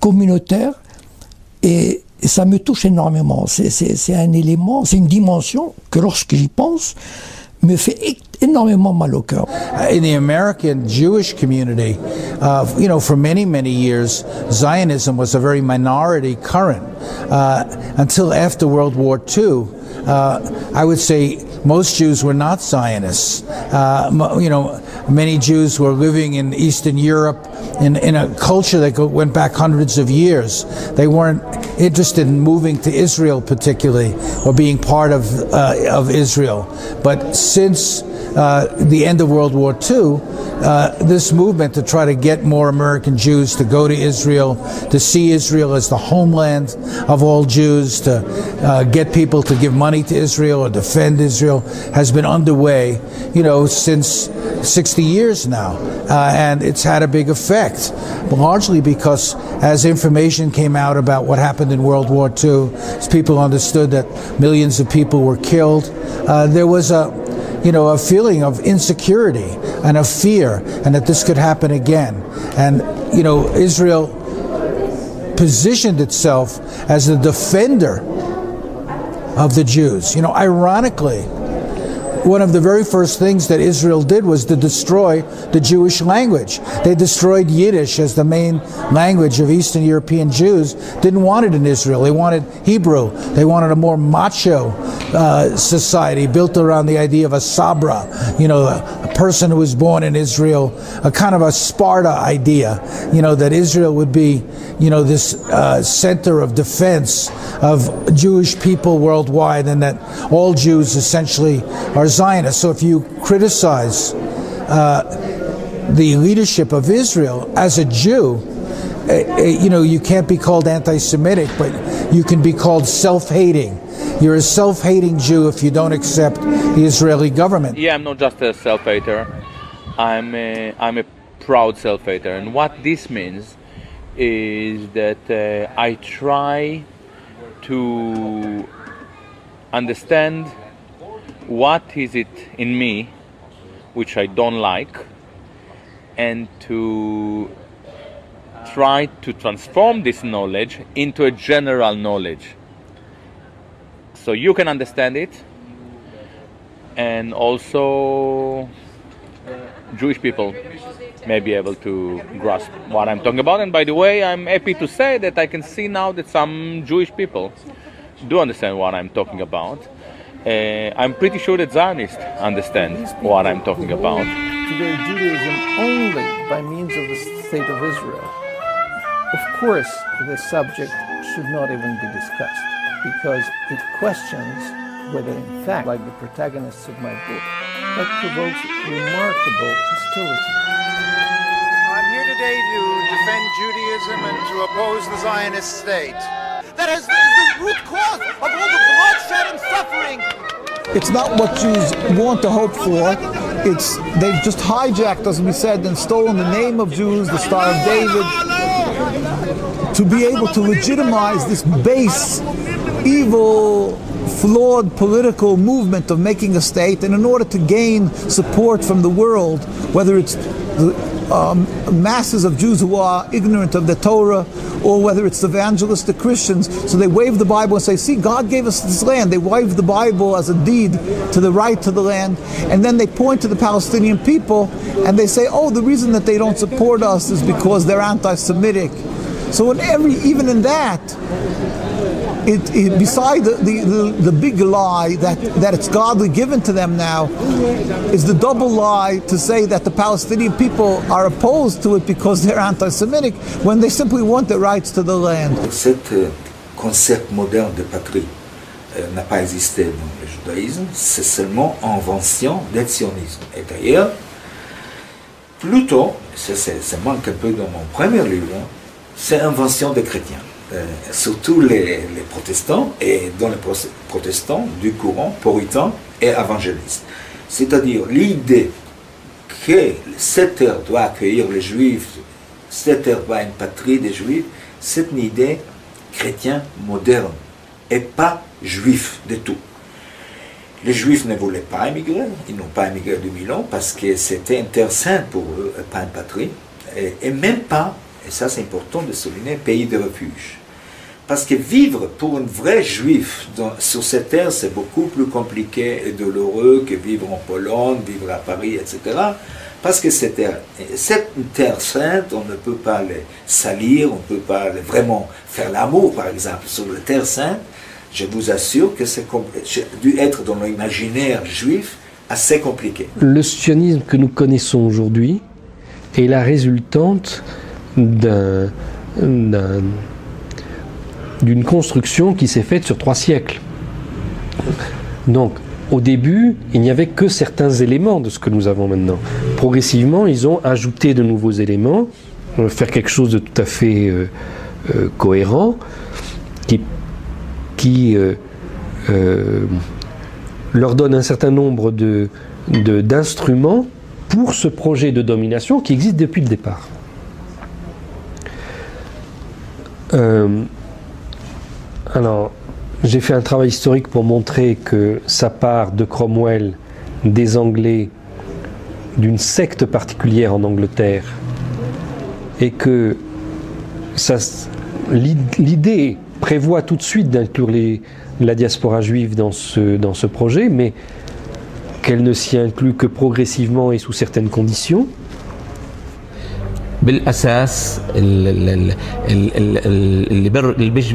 communautaire, et ça me touche énormément. C'est un élément, c'est une dimension que lorsque j'y pense, me fait énormément mal au cœur. In the American Jewish community, For many, many years, Zionism was a very minority current. Until after World War II, I would say most Jews were not Zionists. Many Jews were living in Eastern Europe in a culture that went back hundreds of years. They weren't interested in moving to Israel particularly, or being part of Israel. But since the end of World War II, this movement to try to get more American Jews to go to Israel, to see Israel as the homeland of all Jews, to get people to give money to Israel or defend Israel, has been underway, since 60 years now. And it's had a big effect, largely because as information came out about what happened in World War II, as people understood that millions of people were killed, there was a feeling of insecurity and of fear, and that this could happen again. And, Israel positioned itself as the defender of the Jews. Ironically, one of the very first things that Israel did was to destroy the Jewish language. They destroyed Yiddish as the main language of Eastern European Jews. Didn't want it in Israel. They wanted Hebrew. They wanted a more macho society built around the idea of a Sabra, a person who was born in Israel, a kind of a Sparta idea, that Israel would be, this center of defense of Jewish people worldwide, and that all Jews essentially are Zionists. So if you criticize the leadership of Israel as a Jew, you can't be called anti-Semitic, but you can be called self-hating. You're a self-hating Jew if you don't accept the Israeli government. Yeah, I'm not just a self-hater. I'm a proud self-hater. And what this means is that I try to understand what is it in me which I don't like, and to try to transform this knowledge into a general knowledge, so you can understand it, and also Jewish people may be able to grasp what I'm talking about. And by the way, I'm happy to say that I can see now that some Jewish people do understand what I'm talking about. I'm pretty sure that Zionists understand what I'm talking about. To their Judaism only by means of the State of Israel. Of course, the subject should not even be discussed, because it questions whether, in fact, like the protagonists of my book, that provokes remarkable hostility. I'm here today to defend Judaism and to oppose the Zionist state. That is the root cause of all the bloodshed and suffering. It's not what Jews want to hope for. They've just hijacked, as we said, and stolen the name of Jews, the Star of David, to be able to legitimize this base, evil, flawed political movement of making a state, and in order to gain support from the world, whether it's the masses of Jews who are ignorant of the Torah, or whether it's evangelistic Christians. So they wave the Bible and say, see, God gave us this land. They wave the Bible as a deed to the right to the land. And then they point to the Palestinian people and they say, oh, the reason that they don't support us is because they're anti-Semitic. So even in that, beside the big lie that it's godly given to them now, is the double lie to say that the Palestinian people are opposed to it because they're anti-Semitic, when they simply want the rights to the land. Cet concept moderne de patrie n'a pas existé dans le judaïsme, c'est seulement invention du sionisme. Et d'ailleurs, plutôt, ça manque un peu dans mon premier livre, c'est invention des chrétiens. Surtout les protestants, et dans les protestants du courant puritain et évangéliste. C'est-à-dire l'idée que cette terre doit accueillir les juifs, cette terre doit être une patrie des juifs, c'est une idée chrétienne moderne et pas juif du tout. Les juifs ne voulaient pas émigrer, ils n'ont pas émigré de 2000 ans parce que c'était une terre sainte pour eux, pas une patrie, et même pas, et ça c'est important de souligner, pays de refuge. Parce que vivre pour un vrai juif sur cette terre, c'est beaucoup plus compliqué et douloureux que vivre en Pologne, vivre à Paris, etc. Parce que cette terre sainte, on ne peut pas les salir, on ne peut pas vraiment faire l'amour, par exemple, sur la terre sainte. Je vous assure que c'est dû être dans l'imaginaire juif assez compliqué. Le sionisme que nous connaissons aujourd'hui est la résultante d'une construction qui s'est faite sur 3 siècles. Donc, au début, il n'y avait que certains éléments de ce que nous avons maintenant. Progressivement, ils ont ajouté de nouveaux éléments, faire quelque chose de tout à fait cohérent, qui leur donne un certain nombre d'instruments pour ce projet de domination qui existe depuis le départ. Alors, j'ai fait un travail historique pour montrer que ça part de Cromwell, des Anglais, d'une secte particulière en Angleterre, et que l'idée prévoit tout de suite d'inclure la diaspora juive dans ce projet, mais qu'elle ne s'y inclut que progressivement et sous certaines conditions. بالأساس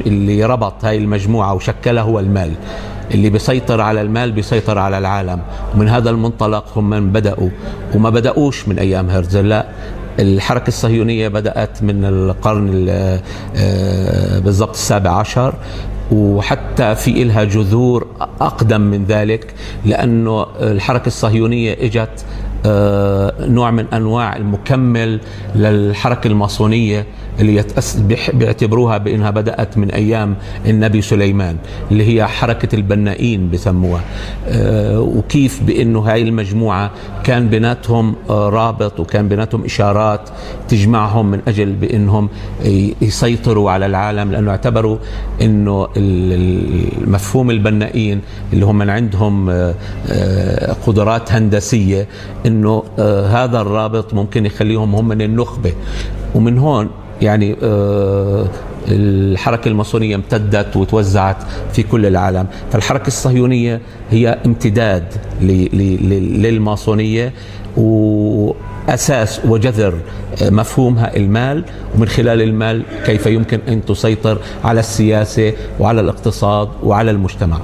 اللي ربط هاي المجموعة وشكلها هو المال. اللي بيسيطر على المال بيسيطر على العالم، ومن هذا المنطلق هم من بدأوا، وما بدأوش من أيام هرتزل، لا، الحركة الصهيونية بدأت من القرن بالضبط 17، وحتى في إلها جذور أقدم من ذلك، لأنه الحركة الصهيونية إجت نوع من أنواع المكمل للحركة الماسونية اللي بيعتبروها بأنها بدأت من أيام النبي سليمان، اللي هي حركة البنائين بسموها. وكيف بأنه هاي المجموعة كان بيناتهم رابط وكان بيناتهم إشارات تجمعهم من أجل بأنهم يسيطروا على العالم، لأنه اعتبروا أنه المفهوم البنائين اللي هم من عندهم قدرات هندسية، أنه هذا الرابط ممكن يخليهم هم من النخبة. ومن هون يعني الحركة الماسونية امتدت وتوزعت في كل العالم. فالحركة الصهيونية هي امتداد للماسونية، وأساس وجذر مفهومها المال، ومن خلال المال كيف يمكن أن تسيطر على السياسة وعلى الاقتصاد وعلى المجتمع.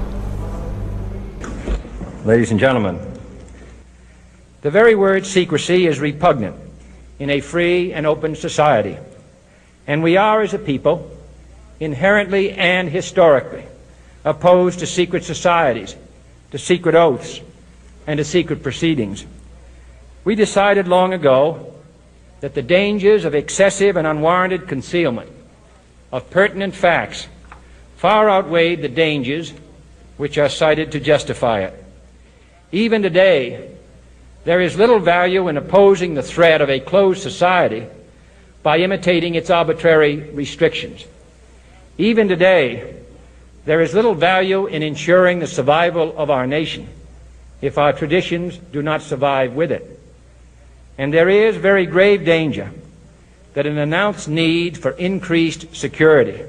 Ladies and gentlemen, the very word secrecy is repugnant in a free and open society. And we are, as a people, inherently and historically opposed to secret societies, to secret oaths, and to secret proceedings. We decided long ago that the dangers of excessive and unwarranted concealment of pertinent facts far outweighed the dangers which are cited to justify it. Even today, there is little value in opposing the threat of a closed society by imitating its arbitrary restrictions. Even today, there is little value in ensuring the survival of our nation if our traditions do not survive with it. And there is very grave danger that an announced need for increased security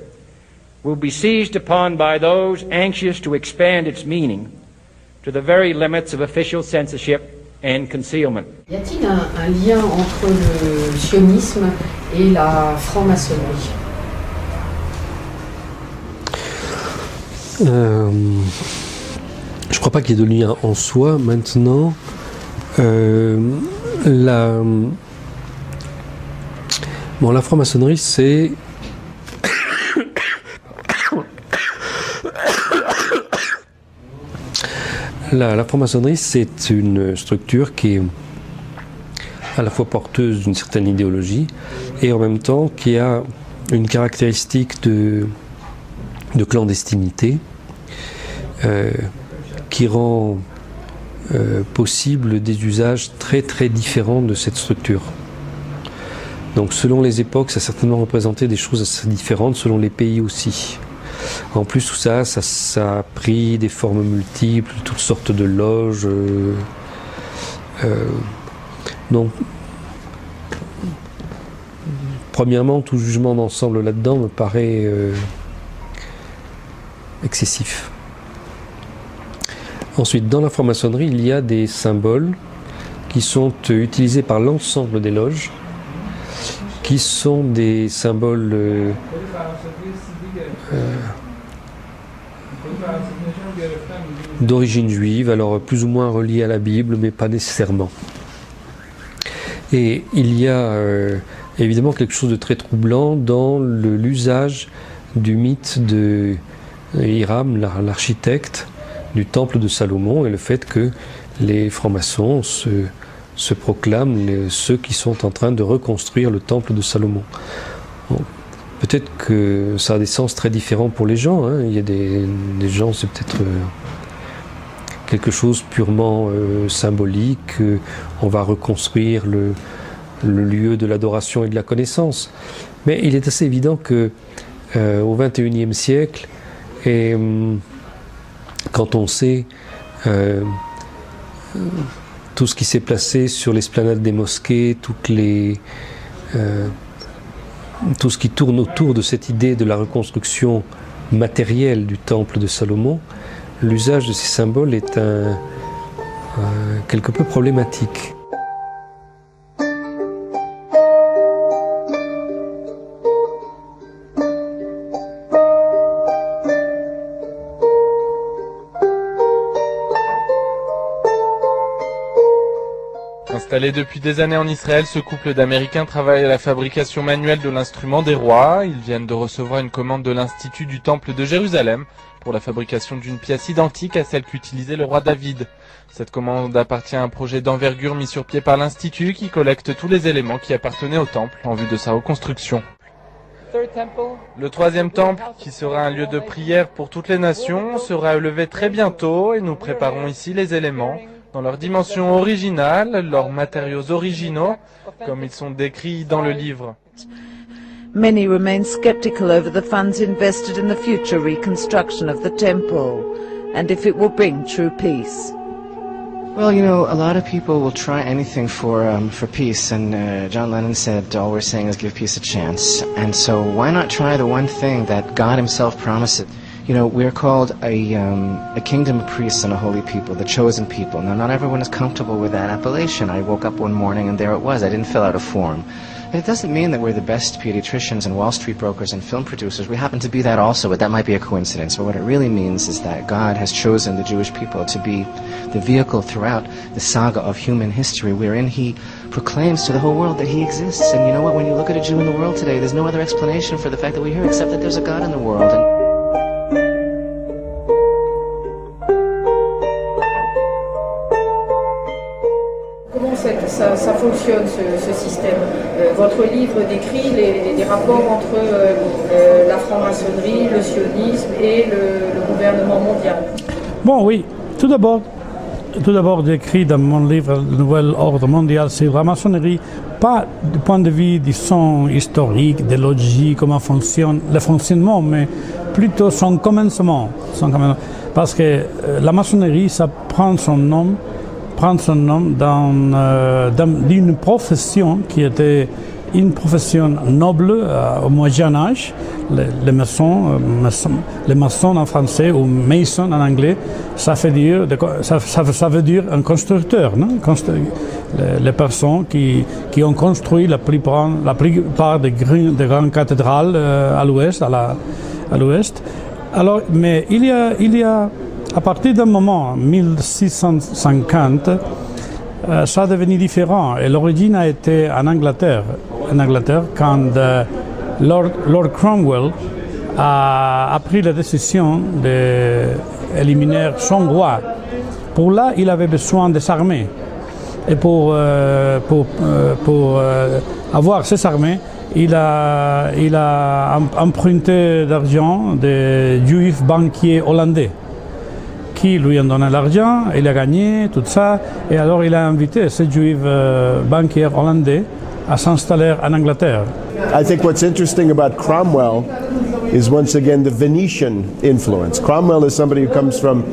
will be seized upon by those anxious to expand its meaning to the very limits of official censorship and concealment. Y a-t-il un lien entre le sionisme et la franc-maçonnerie? Je ne crois pas qu'il y ait de lien en soi. Maintenant, la franc-maçonnerie, c'est la franc-maçonnerie, c'est une structure qui est à la fois porteuse d'une certaine idéologie et en même temps qui a une caractéristique de clandestinité qui rend possible des usages très très différents de cette structure. Donc selon les époques, ça a certainement représenté des choses assez différentes, selon les pays aussi. En plus, tout ça a pris des formes multiples, toutes sortes de loges. Donc, premièrement, tout jugement d'ensemble là-dedans me paraît excessif. Ensuite, dans la franc-maçonnerie, il y a des symboles qui sont utilisés par l'ensemble des loges, qui sont des symboles d'origine juive, alors plus ou moins reliés à la Bible, mais pas nécessairement. Et il y a évidemment quelque chose de très troublant dans l'usage du mythe de Hiram, l'architecte du temple de Salomon, et le fait que les francs-maçons se proclament ceux qui sont en train de reconstruire le temple de Salomon. Bon, peut-être que ça a des sens très différents pour les gens, hein. Il y a des gens, c'est peut-être quelque chose purement symbolique, on va reconstruire le lieu de l'adoration et de la connaissance. Mais il est assez évident que au XXIe siècle, et quand on sait tout ce qui s'est placé sur l'esplanade des mosquées, tout ce qui tourne autour de cette idée de la reconstruction matérielle du temple de Salomon, l'usage de ces symboles est quelque peu problématique. Installé depuis des années en Israël, ce couple d'Américains travaille à la fabrication manuelle de l'instrument des rois. Ils viennent de recevoir une commande de l'Institut du Temple de Jérusalem pour la fabrication d'une pièce identique à celle qu'utilisait le roi David. Cette commande appartient à un projet d'envergure mis sur pied par l'Institut qui collecte tous les éléments qui appartenaient au temple en vue de sa reconstruction. Le troisième temple, qui sera un lieu de prière pour toutes les nations, sera élevé très bientôt et nous préparons ici les éléments dans leur dimension originale, leurs matériaux originaux, comme ils sont décrits dans le livre. Many remain skeptical over the funds invested in the future reconstruction of the temple and if it will bring true peace. Well, you know, a lot of people will try anything for peace, and John Lennon said, all we're saying is give peace a chance. And so why not try the one thing that God himself promised? You know, we're called a kingdom of priests and a holy people, the chosen people. Now, not everyone is comfortable with that appellation. I woke up one morning and there it was. I didn't fill out a form. And it doesn't mean that we're the best pediatricians and Wall Street brokers and film producers. We happen to be that also, but that might be a coincidence. But what it really means is that God has chosen the Jewish people to be the vehicle throughout the saga of human history wherein he proclaims to the whole world that he exists. And you know what? When you look at a Jew in the world today, there's no other explanation for the fact that we're here except that there's a God in the world. Comment ça fonctionne ce système? Votre livre décrit les rapports entre la franc-maçonnerie, le sionisme et le gouvernement mondial. Bon, oui. Tout d'abord, j'écris dans mon livre Le Nouvel Ordre Mondial sur la maçonnerie, pas du point de vue, disons, historique, de logique, comment fonctionne le fonctionnement, mais plutôt son commencement. Parce que la maçonnerie, ça prend son nom d'une profession qui était une profession noble au Moyen Âge. Les maçons en français ou mason en anglais, ça veut dire un constructeur, non? Les personnes qui ont construit la plupart des grandes cathédrales à l'ouest. Alors, mais il y a à partir d'un moment, 1650, ça a devenu différent. Et l'origine a été en Angleterre quand Lord Cromwell a pris la décision d'éliminer son roi. Pour là, il avait besoin des armées. Et pour avoir ces armées, il a emprunté d'argent des juifs banquiers hollandais qui lui ont donné l'argent, il a gagné, tout ça, et alors il a invité ces juifs banquiers hollandais à s'installer en Angleterre. I think what's interesting about Cromwell is once again the Venetian influence. Cromwell is somebody who comes from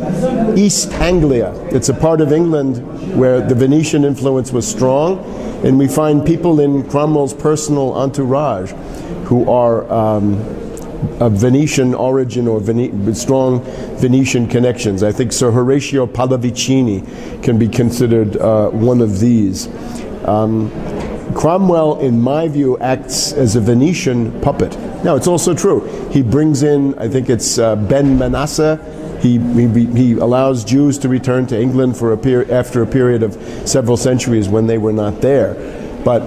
East Anglia. It's a part of England where the Venetian influence was strong, and we find people in Cromwell's personal entourage who are Venetian origin or strong Venetian connections. I think Sir Horatio Pallavicini can be considered one of these. Cromwell, in my view, acts as a Venetian puppet. Now, it's also true. He brings in, I think it's Ben Manasseh. He allows Jews to return to England for after a period of several centuries when they were not there. But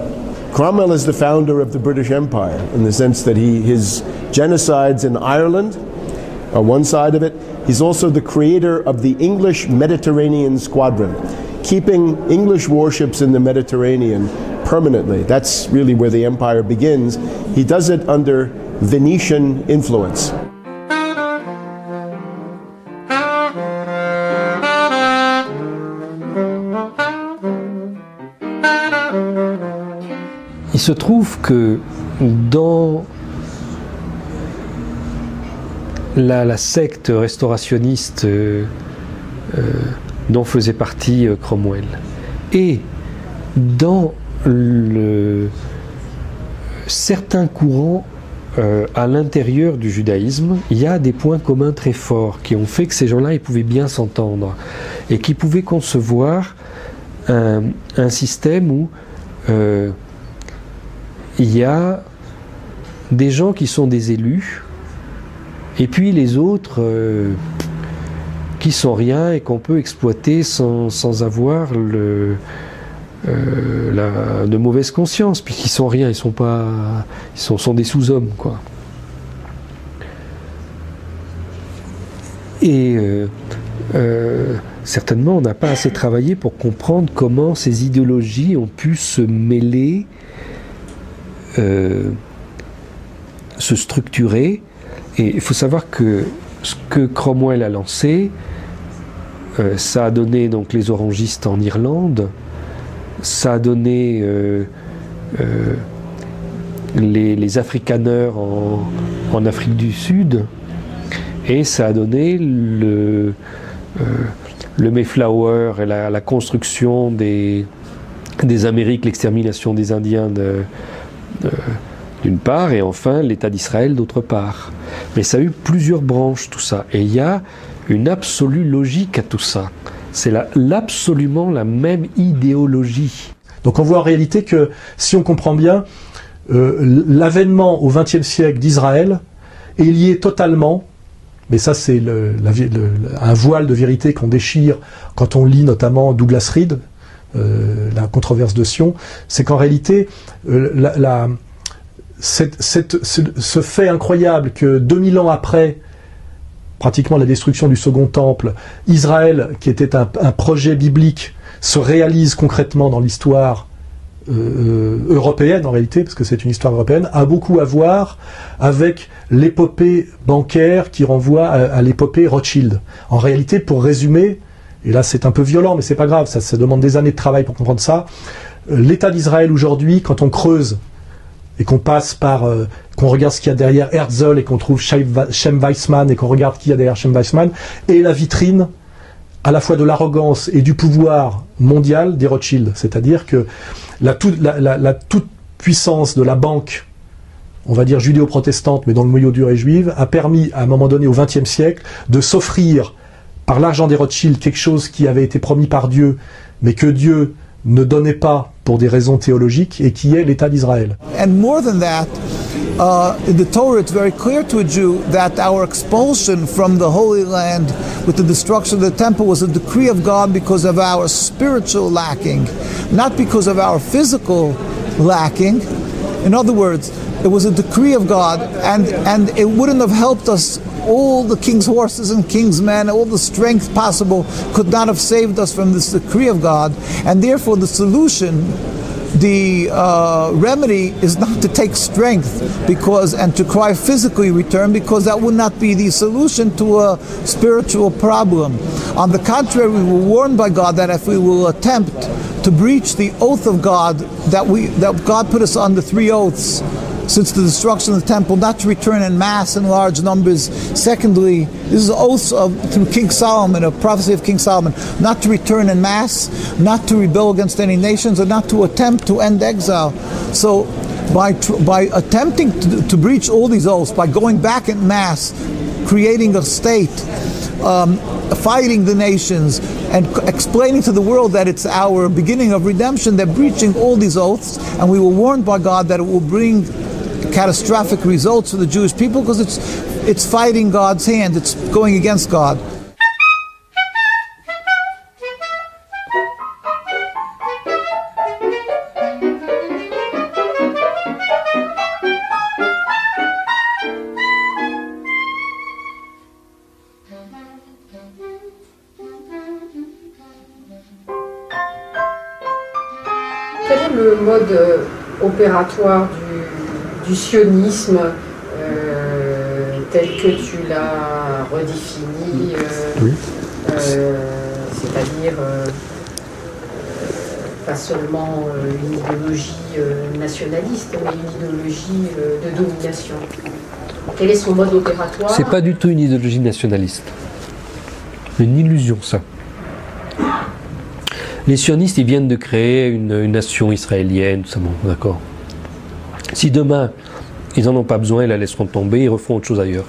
Cromwell is the founder of the British Empire in the sense that his genocides in Ireland are one side of it. He's also the creator of the English Mediterranean Squadron, keeping English warships in the Mediterranean permanently. That's really where the empire begins. He does it under Venetian influence. Il se trouve que dans la secte restaurationniste dont faisait partie Cromwell et dans certains courants à l'intérieur du judaïsme, il y a des points communs très forts qui ont fait que ces gens-là ils pouvaient bien s'entendre et qui pouvaient concevoir un système où il y a des gens qui sont des élus et puis les autres qui sont rien et qu'on peut exploiter sans avoir de mauvaise conscience, puisqu'ils sont rien, ils sont des sous-hommes, quoi. Et certainement on n'a pas assez travaillé pour comprendre comment ces idéologies ont pu se mêler, se structurer. Et il faut savoir que ce que Cromwell a lancé, ça a donné donc les orangistes en Irlande, ça a donné les afrikaners en Afrique du Sud, et ça a donné le Mayflower et la construction des Amériques, l'extermination des Indiens d'une part, et enfin l'État d'Israël d'autre part. Mais ça a eu plusieurs branches, tout ça. Et il y a une absolue logique à tout ça. C'est absolument la même idéologie. Donc on voit en réalité que, si on comprend bien, l'avènement au XXe siècle d'Israël est lié totalement, mais ça c'est un voile de vérité qu'on déchire quand on lit notamment Douglas Reed, la controverse de Sion, c'est qu'en réalité, ce fait incroyable que 2000 ans après pratiquement la destruction du Second Temple, Israël, qui était un projet biblique, se réalise concrètement dans l'histoire européenne en réalité, parce que c'est une histoire européenne, a beaucoup à voir avec l'épopée bancaire qui renvoie à l'épopée Rothschild. En réalité, pour résumer, et là c'est un peu violent mais c'est pas grave, ça demande des années de travail pour comprendre ça, l'État d'Israël aujourd'hui, quand on creuse et qu'on passe par, qu'on regarde ce qu'il y a derrière Herzl et qu'on trouve Shem Weizmann et qu'on regarde qui y a derrière Shem Weizmann, et la vitrine à la fois de l'arrogance et du pouvoir mondial des Rothschild. C'est-à-dire que la toute puissance de la banque, on va dire judéo-protestante, mais dont le noyau dur est juive, a permis à un moment donné au XXe siècle de s'offrir par l'argent des Rothschild quelque chose qui avait été promis par Dieu, mais que Dieu ne donnait pas pour des raisons théologiques, et qui est l'État d'Israël. And more than that, in the Torah it's very clear to a Jew that our expulsion from the Holy Land with the destruction of the temple was a decree of God because of our spiritual lacking, not because of our physical lacking. In other words, it was a decree of God, and it wouldn't have helped us. All the king's horses and king's men, all the strength possible could not have saved us from this decree of God. And therefore the solution, the remedy is not to take strength and to cry physically return, because that would not be the solution to a spiritual problem. On the contrary, we were warned by God that if we will attempt to breach the oath of God, that God put us on the 3 oaths, since the destruction of the temple, not to return in mass in large numbers. Secondly, this is oaths through King Solomon, a prophecy of King Solomon, not to return in mass, not to rebel against any nations, or not to attempt to end exile. So by attempting to breach all these oaths, by going back en masse, creating a state, fighting the nations, and explaining to the world that it's our beginning of redemption, they're breaching all these oaths, and we were warned by God that it will bring catastrophic results for the Jewish people because it's fighting God's hand, it's going against God. Quel est le mode opératoire du sionisme tel que tu l'as redéfini, c'est-à-dire pas seulement une idéologie nationaliste, mais une idéologie de domination? Quel est son mode opératoire? C'est pas du tout une idéologie nationaliste. C'est une illusion, ça. Les sionistes, ils viennent de créer une nation israélienne, tout ça, bon, d'accord. Si demain, ils n'en ont pas besoin, ils la laisseront tomber, ils referont autre chose ailleurs.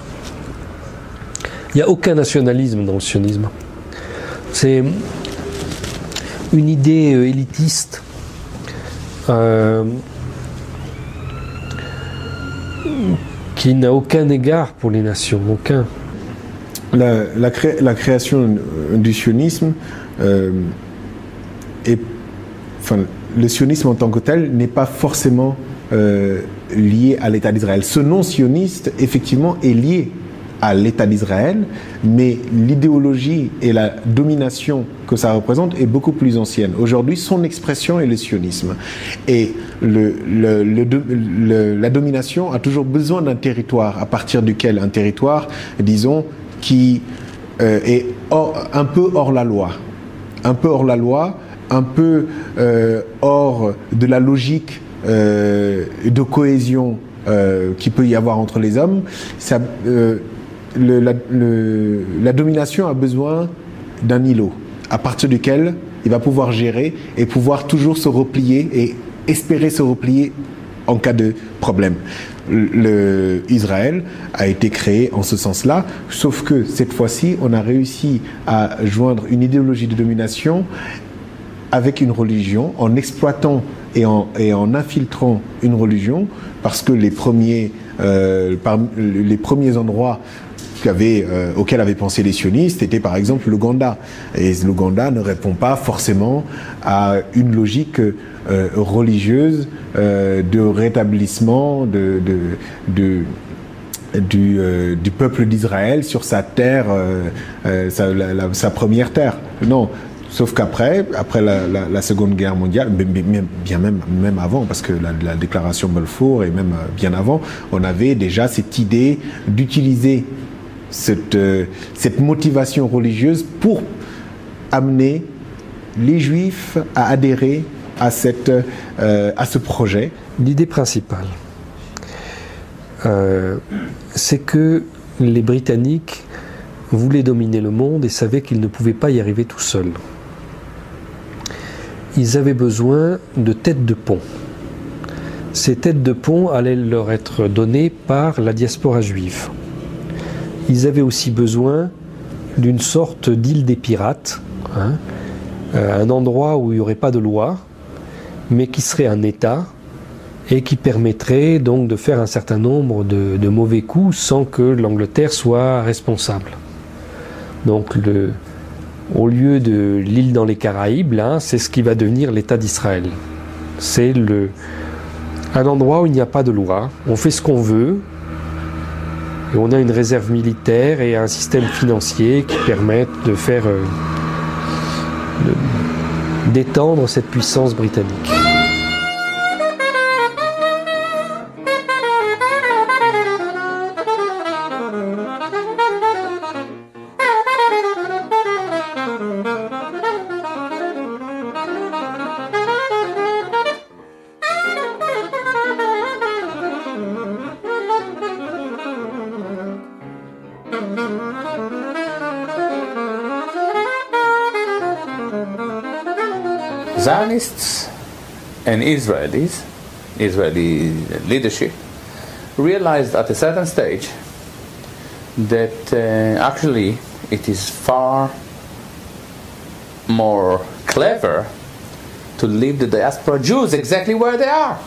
Il n'y a aucun nationalisme dans le sionisme. C'est une idée élitiste qui n'a aucun égard pour les nations, aucun. La création du sionisme le sionisme en tant que tel n'est pas forcément lié à l'État d'Israël. Ce nom sioniste, effectivement, est lié à l'État d'Israël, mais l'idéologie et la domination que ça représente est beaucoup plus ancienne. Aujourd'hui, son expression est le sionisme. Et la domination a toujours besoin d'un territoire, à partir duquel un territoire, disons, qui est un peu hors la loi. Un peu hors la loi, un peu hors de la logique de cohésion qu'il peut y avoir entre les hommes. La domination a besoin d'un îlot à partir duquel il va pouvoir gérer et pouvoir toujours se replier et espérer se replier en cas de problème. Israël a été créé en ce sens-là, sauf que cette fois-ci, on a réussi à joindre une idéologie de domination avec une religion, en exploitant et en infiltrant une religion, parce que les premiers endroits auxquels avaient pensé les sionistes étaient par exemple l'Ouganda. Et l'Ouganda ne répond pas forcément à une logique religieuse de rétablissement du peuple d'Israël sur sa terre, sa première terre. Non. Sauf qu'après la Seconde Guerre mondiale, même avant, parce que la déclaration Balfour et même bien avant, on avait déjà cette idée d'utiliser cette motivation religieuse pour amener les Juifs à adhérer à ce projet. L'idée principale, c'est que les Britanniques voulaient dominer le monde et savaient qu'ils ne pouvaient pas y arriver tout seuls. Ils avaient besoin de têtes de pont. Ces têtes de pont allaient leur être données par la diaspora juive. Ils avaient aussi besoin d'une sorte d'île des pirates, un endroit où il n'y aurait pas de loi, mais qui serait un État et qui permettrait donc de faire un certain nombre de mauvais coups sans que l'Angleterre soit responsable. Donc au lieu de l'île dans les Caraïbes, là, c'est ce qui va devenir l'État d'Israël. C'est un endroit où il n'y a pas de loi, on fait ce qu'on veut, et on a une réserve militaire et un système financier qui permettent de faire d'étendre cette puissance britannique. Zionists and Israelis Israeli leadership, realized at a certain stage that actually it is far more clever to leave the diaspora Jews exactly where they are.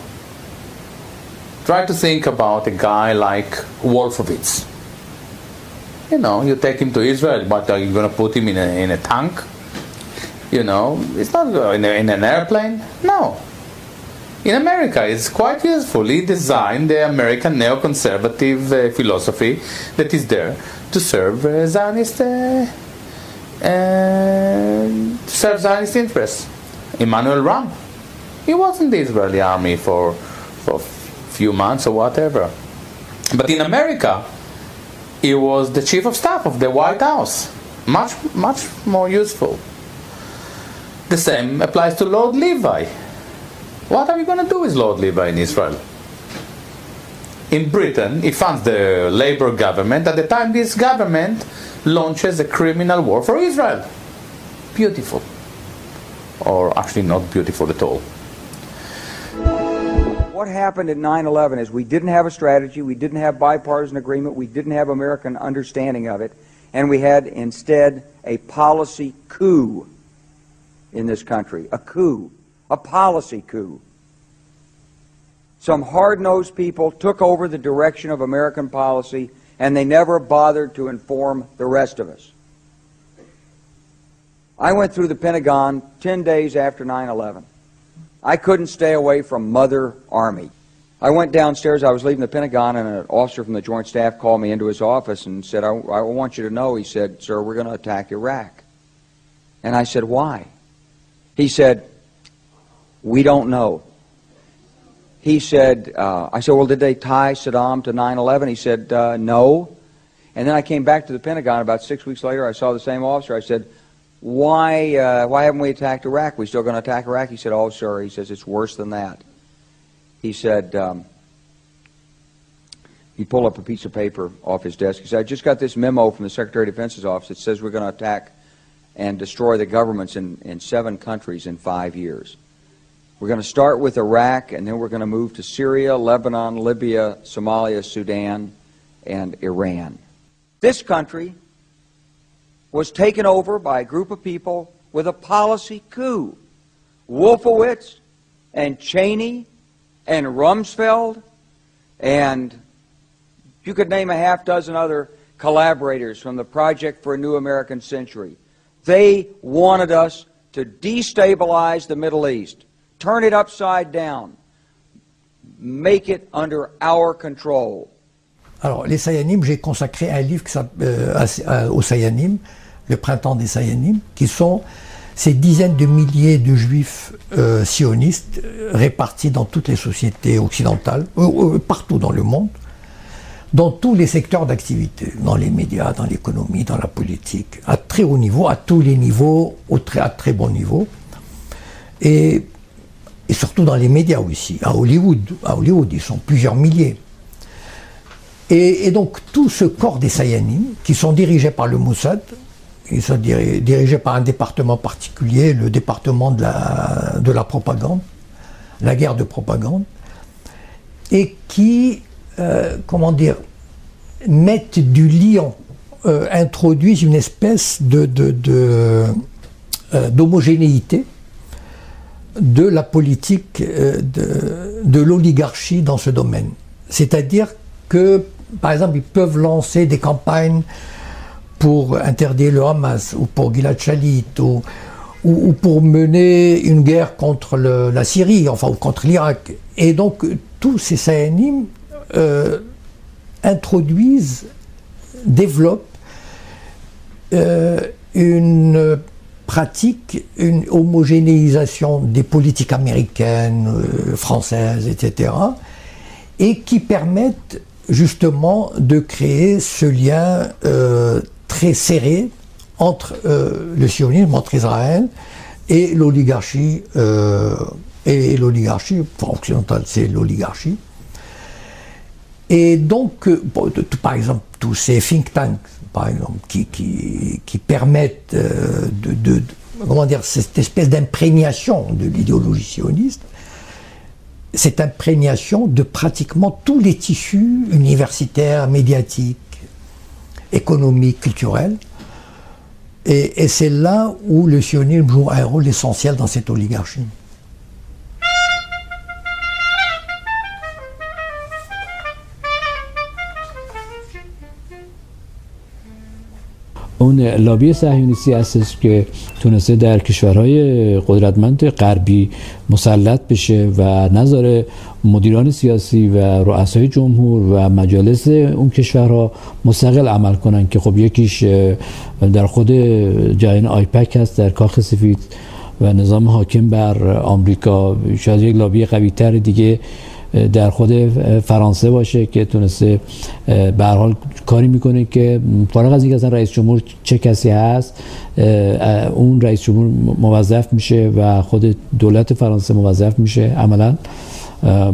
Try to think about a guy like Wolfowitz. You know, you take him to Israel, but are you going to put him in a tank? You know, it's not in an airplane. No. In America, it's quite useful. He designed the American neoconservative philosophy that is there to serve Zionist interests. Emmanuel Ram, he was in the Israeli army for a few months or whatever. But in America, he was the chief of staff of the White House. Much more useful. The same applies to Lord Levi. What are you going to do with Lord Levi in Israel? In Britain, he funds the Labour government. At the time, this government launches a criminal war for Israel. Beautiful. Or actually not beautiful at all. What happened at 9/11 is we didn't have a strategy, we didn't have bipartisan agreement, we didn't have American understanding of it, and we had instead a policy coup in this country. A coup. A policy coup. Some hard-nosed people took over the direction of American policy, and they never bothered to inform the rest of us. I went through the Pentagon 10 days after 9/11. I couldn't stay away from Mother Army. I went downstairs, I was leaving the Pentagon, and an officer from the Joint Staff called me into his office and said, I want you to know, he said, sir, we're going to attack Iraq. And I said, why? He said, we don't know. He said, I said, well, did they tie Saddam to 9/11? He said, no. And then I came back to the Pentagon about 6 weeks later. I saw the same officer. I said, why haven't we attacked Iraq? We still going to attack Iraq? He said, oh, sir. He says, it's worse than that. He said, he pulled up a piece of paper off his desk. He said, I just got this memo from the Secretary of Defense's office that says we're going to attack and destroy the governments in 7 countries in 5 years. We're going to start with Iraq, and then we're going to move to Syria, Lebanon, Libya, Somalia, Sudan, and Iran. This country was taken over by a group of people with a policy coup. Wolfowitz and Cheney and Rumsfeld, and you could name a half dozen other collaborators from the Project for a New American Century. They wanted us to destabilize the Middle East, turn it upside down, make it under our control. Alors, les Sayanim, j'ai consacré un livre aux Sayanim, le printemps des Sayanim, qui sont ces dizaines de milliers de juifs sionistes répartis dans toutes les sociétés occidentales, partout dans le monde, dans tous les secteurs d'activité, dans les médias, dans l'économie, dans la politique, à très haut niveau, à tous les niveaux, à très bon niveau, et surtout dans les médias aussi, à Hollywood, ils sont plusieurs milliers. Et donc tout ce corps des Sayanim, qui sont dirigés par le Mossad, ils sont dirigés par un département particulier, le département de la propagande, la guerre de propagande, et qui, mettent du lion, introduisent une espèce d'homogénéité de la politique de l'oligarchie dans ce domaine. C'est-à-dire que, par exemple, ils peuvent lancer des campagnes pour interdire le Hamas, ou pour Gilad Shalit, ou pour mener une guerre contre la Syrie, enfin, ou contre l'Irak. Et donc, tous ces Sayanim introduisent, développent une pratique, une homogénéisation des politiques américaines, françaises, etc., et qui permettent justement de créer ce lien très serré entre le sionisme, entre Israël et l'oligarchie, occidentale, c'est l'oligarchie. Et donc, par exemple, tous ces think tanks, par exemple, qui permettent comment dire, cette espèce d'imprégnation de l'idéologie sioniste, cette imprégnation de pratiquement tous les tissus universitaires, médiatiques, économiques, culturels. Et c'est là où le sionisme joue un rôle essentiel dans cette oligarchie. اون لابی صهیونیستی هستش که تونسته در کشورهای قدرتمند غربی مسلط بشه و نذاره مدیران سیاسی و رؤسای جمهور و مجالس اون کشورها مستقل عمل کنن که خب یکیش در خود جریان آیپک هست در کاخ سفید و نظام حاکم بر آمریکا. شاید یک لابی قوی تر دیگه در خود فرانسه باشه که تونسته به هر حال کاری میکنه که فارغ از اینکه اصلا رئیس جمهور چه کسی هست اون رئیس جمهور موظف میشه و خود دولت فرانسه موظف میشه عملا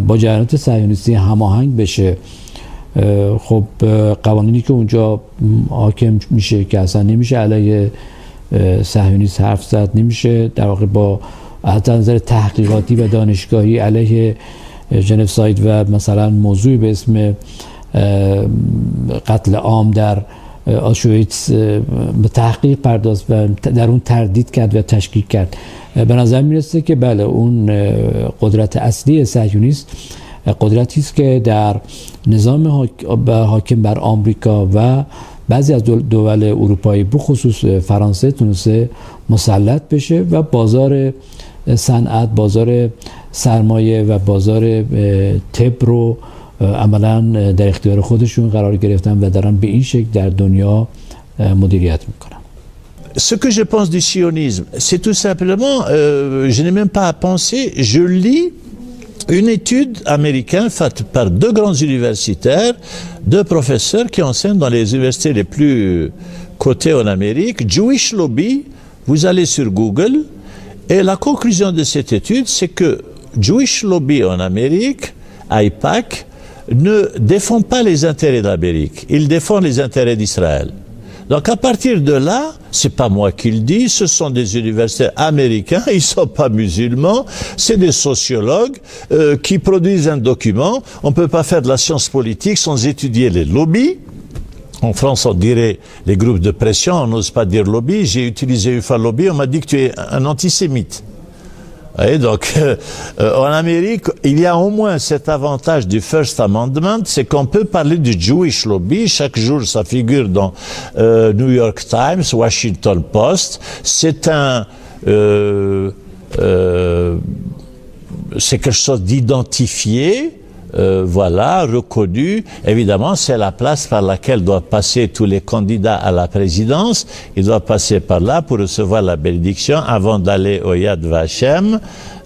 با جریانات صهیونیستی هماهنگ بشه. خب قوانینی که اونجا حاکم میشه که اصلا نمیشه علیه صهیونیست حرف زد، نمیشه در واقع با حتی نظر تحقیقاتی و دانشگاهی علیه جنفساید و مثلا موضوعی به اسم قتل عام در آشویتس به تحقیق پرداخت و در اون تردید کرد و تشکیک کرد. به نظر میرسه که بله اون قدرت اصلی صهیونیست قدرتی است که در نظام حاکم بر آمریکا و بعضی از دول اروپایی بخصوص فرانسه تونسته مسلط بشه و بازار صنعت، بازار سرمایه و بازار طب رو عملا در اختیار خودشون قرار گرفتن و دارن به این شکل در دنیا مدیریت میکنن. Ce que je pense du sionisme, c'est tout simplement, je n'ai même pas à penser, je lis une étude américaine faite par deux grands universitaires, deux professeurs qui enseignent dans les universités les plus cotées en Amérique, Jewish Lobby, vous allez sur Google, et la conclusion de cette étude, c'est que Jewish Lobby en Amérique, AIPAC, ne défend pas les intérêts d'Amérique, il défend les intérêts d'Israël. Donc à partir de là, c'est pas moi qui le dis, ce sont des universitaires américains, ils sont pas musulmans, c'est des sociologues qui produisent un document. On peut pas faire de la science politique sans étudier les lobbies. En France, on dirait les groupes de pression, on n'ose pas dire lobby. J'ai utilisé une fois lobby, on m'a dit que tu es un antisémite. Et donc, en Amérique, il y a au moins cet avantage du First Amendment, c'est qu'on peut parler du Jewish Lobby. Chaque jour, ça figure dans New York Times, Washington Post. C'est c'est quelque chose d'identifié. Voilà, reconnu. Évidemment, c'est la place par laquelle doivent passer tous les candidats à la présidence. Ils doivent passer par là pour recevoir la bénédiction avant d'aller au Yad Vashem,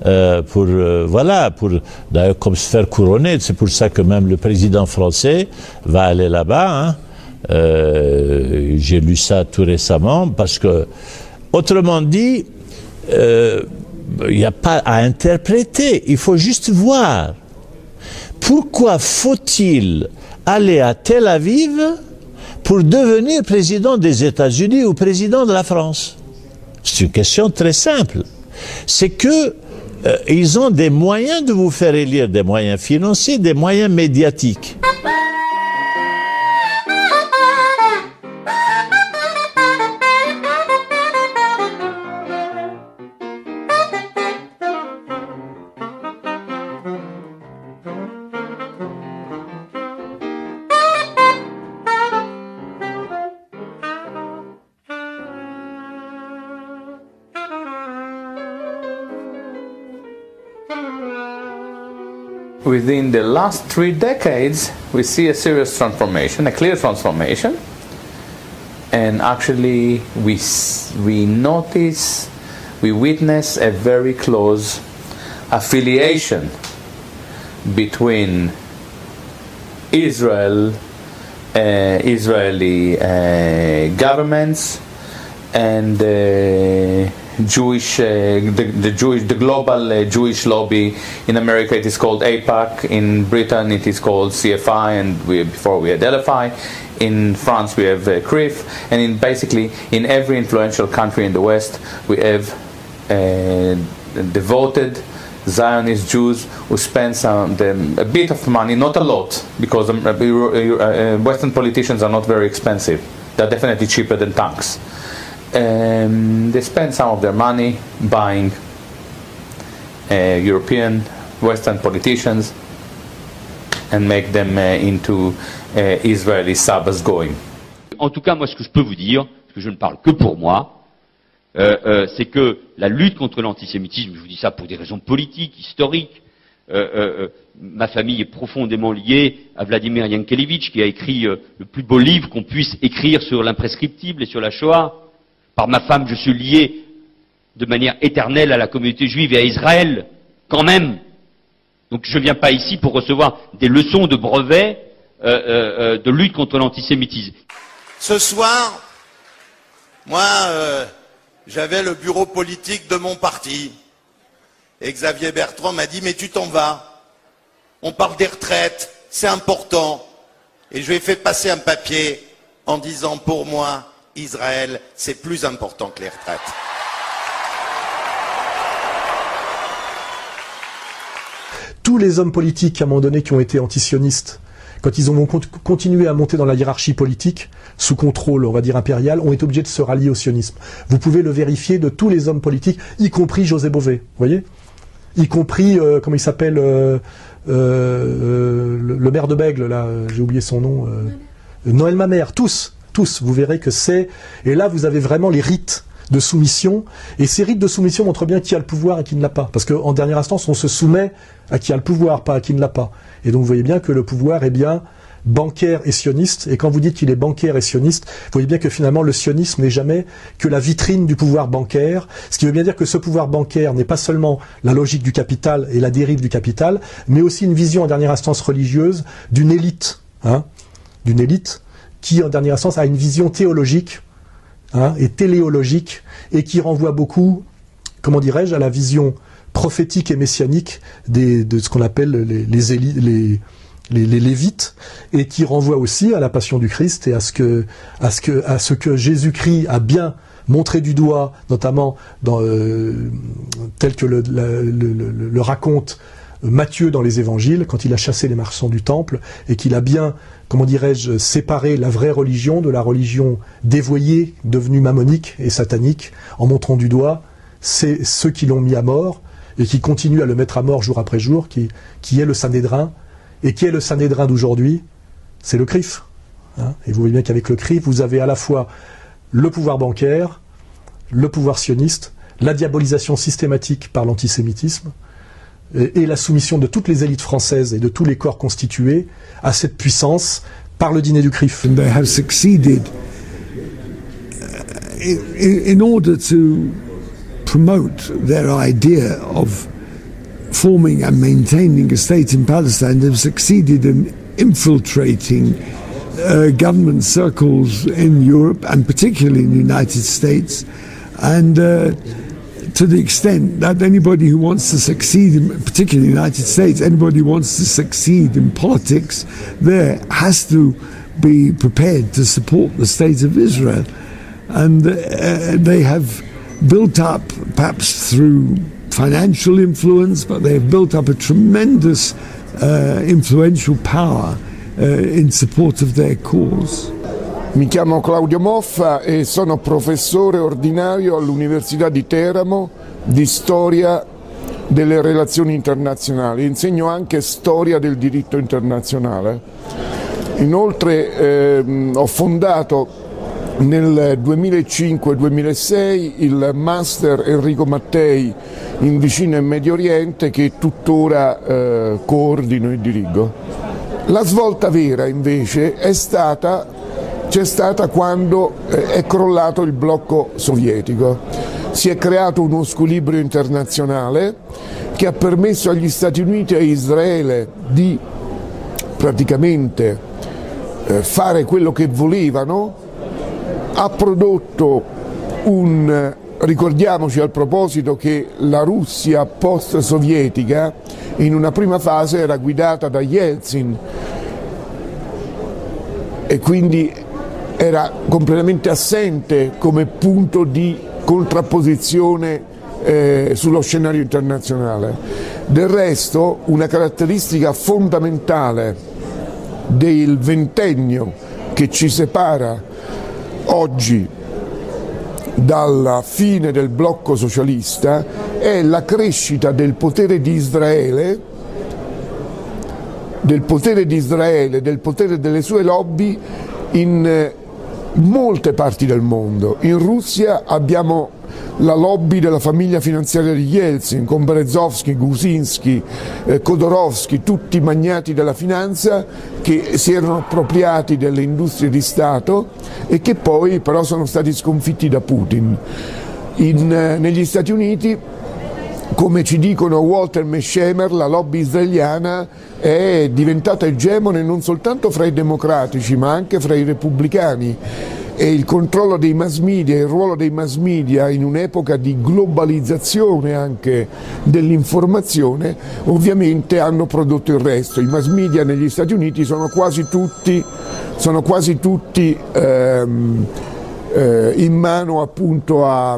voilà, pour d'ailleurs comme se faire couronner. C'est pour ça que même le président français va aller là-bas. Hein. J'ai lu ça tout récemment parce que, autrement dit, il n'y a pas à interpréter. Il faut juste voir. Pourquoi faut-il aller à Tel Aviv pour devenir président des États-Unis ou président de la France? C'est une question très simple. C'est que ils ont des moyens de vous faire élire, des moyens financiers, des moyens médiatiques. Within the last 3 decades, we see a serious transformation, a clear transformation, and actually we notice, we witness a very close affiliation between Israeli governments and the global Jewish lobby. In America it is called AIPAC, in Britain it is called CFI, and before we had LFI. In France we have CRIF, and basically in every influential country in the West we have devoted Zionist Jews who spend a bit of money, not a lot, because Western politicians are not very expensive. They're definitely cheaper than tanks. They spend some of their money buying European, Western politicians and make them into Israeli Sabbath going. En tout cas, moi, ce que je peux vous dire, parce que je ne parle que pour moi, c'est que la lutte contre l'antisémitisme, je vous dis ça pour des raisons politiques, historiques, ma famille est profondément liée à Vladimir Yankelevitch, qui a écrit le plus beau livre qu'on puisse écrire sur l'imprescriptible et sur la Shoah. Par ma femme, je suis lié de manière éternelle à la communauté juive et à Israël, quand même. Donc je ne viens pas ici pour recevoir des leçons de brevet de lutte contre l'antisémitisme. Ce soir, moi, j'avais le bureau politique de mon parti. Et Xavier Bertrand m'a dit, mais tu t'en vas. On parle des retraites, c'est important. Et je lui ai fait passer un papier en disant, pour moi, Israël, c'est plus important que les retraites. Tous les hommes politiques, à un moment donné, qui ont été antisionistes, quand ils ont continué à monter dans la hiérarchie politique, sous contrôle, on va dire, impérial, ont été obligés de se rallier au sionisme. Vous pouvez le vérifier de tous les hommes politiques, y compris José Bové, vous voyez ? Y compris, comment il s'appelle, le maire de Bègle, là, j'ai oublié son nom, Noël Mamère, tous, vous verrez que c'est... Et là, vous avez vraiment les rites de soumission, et ces rites de soumission montrent bien qui a le pouvoir et qui ne l'a pas. Parce qu'en dernière instance, on se soumet à qui a le pouvoir, pas à qui ne l'a pas. Et donc vous voyez bien que le pouvoir est bien bancaire et sioniste, et quand vous dites qu'il est bancaire et sioniste, vous voyez bien que finalement le sionisme n'est jamais que la vitrine du pouvoir bancaire, ce qui veut bien dire que ce pouvoir bancaire n'est pas seulement la logique du capital et la dérive du capital, mais aussi une vision en dernière instance religieuse d'une élite, d'une élite qui en dernière instance a une vision théologique et téléologique, et qui renvoie beaucoup, comment dirais-je, à la vision prophétique et messianique de ce qu'on appelle les Lévites, et qui renvoie aussi à la passion du Christ et à ce que Jésus-Christ a bien montré du doigt, notamment tel que le raconte Matthieu dans les évangiles, quand il a chassé les marchands du temple, et qu'il a bien, comment dirais-je, séparé la vraie religion de la religion dévoyée, devenue mammonique et satanique, en montrant du doigt ceux qui l'ont mis à mort, et qui continuent à le mettre à mort jour après jour, qui est le Sanhédrin. Et qui est le Sanhédrin d'aujourd'hui? C'est le CRIF. Et vous voyez bien qu'avec le CRIF, vous avez à la fois le pouvoir bancaire, le pouvoir sioniste, la diabolisation systématique par l'antisémitisme, et la soumission de toutes les élites françaises et de tous les corps constitués à cette puissance par le dîner du CRIF. And they have succeeded in order to promote their idea of forming and maintaining a state in Palestine. They've succeeded in infiltrating government circles in Europe and particularly in the United States, and to the extent that anybody who wants to succeed, particularly in the United States, anybody who wants to succeed in politics there has to be prepared to support the state of Israel. And they have built up, perhaps through financial influence, but they have built up a tremendous influential power in support of their cause. Mi chiamo Claudio Moffa e sono professore ordinario all'Università di Teramo di storia delle relazioni internazionali. Insegno anche storia del diritto internazionale. Inoltre ho fondato nel 2005-2006 il Master Enrico Mattei in Vicino e Medio Oriente, che tuttora coordino e dirigo. La svolta vera invece c'è stata quando è crollato il blocco sovietico. Si è creato uno squilibrio internazionale che ha permesso agli Stati Uniti e a Israele di praticamente fare quello che volevano. Ha prodotto ricordiamoci al proposito che la Russia post-sovietica in una prima fase era guidata da Yeltsin e quindi era completamente assente come punto di contrapposizione sullo scenario internazionale. Del resto, una caratteristica fondamentale del ventennio che ci separa oggi dalla fine del blocco socialista è la crescita del potere di Israele, del potere delle sue lobby in molte parti del mondo. In Russia abbiamo la lobby della famiglia finanziaria di Yeltsin, con Berezovsky, Gusinsky, Khodorovsky, tutti magnati della finanza che si erano appropriati delle industrie di Stato e che poi però sono stati sconfitti da Putin. Negli Stati Uniti, come ci dicono Walter Meschemer, la lobby israeliana è diventata egemone non soltanto fra i democratici ma anche fra i repubblicani, e il controllo dei mass media, il ruolo dei mass media in un'epoca di globalizzazione anche dell'informazione ovviamente hanno prodotto il resto. I mass media negli Stati Uniti sono quasi tutti in mano appunto a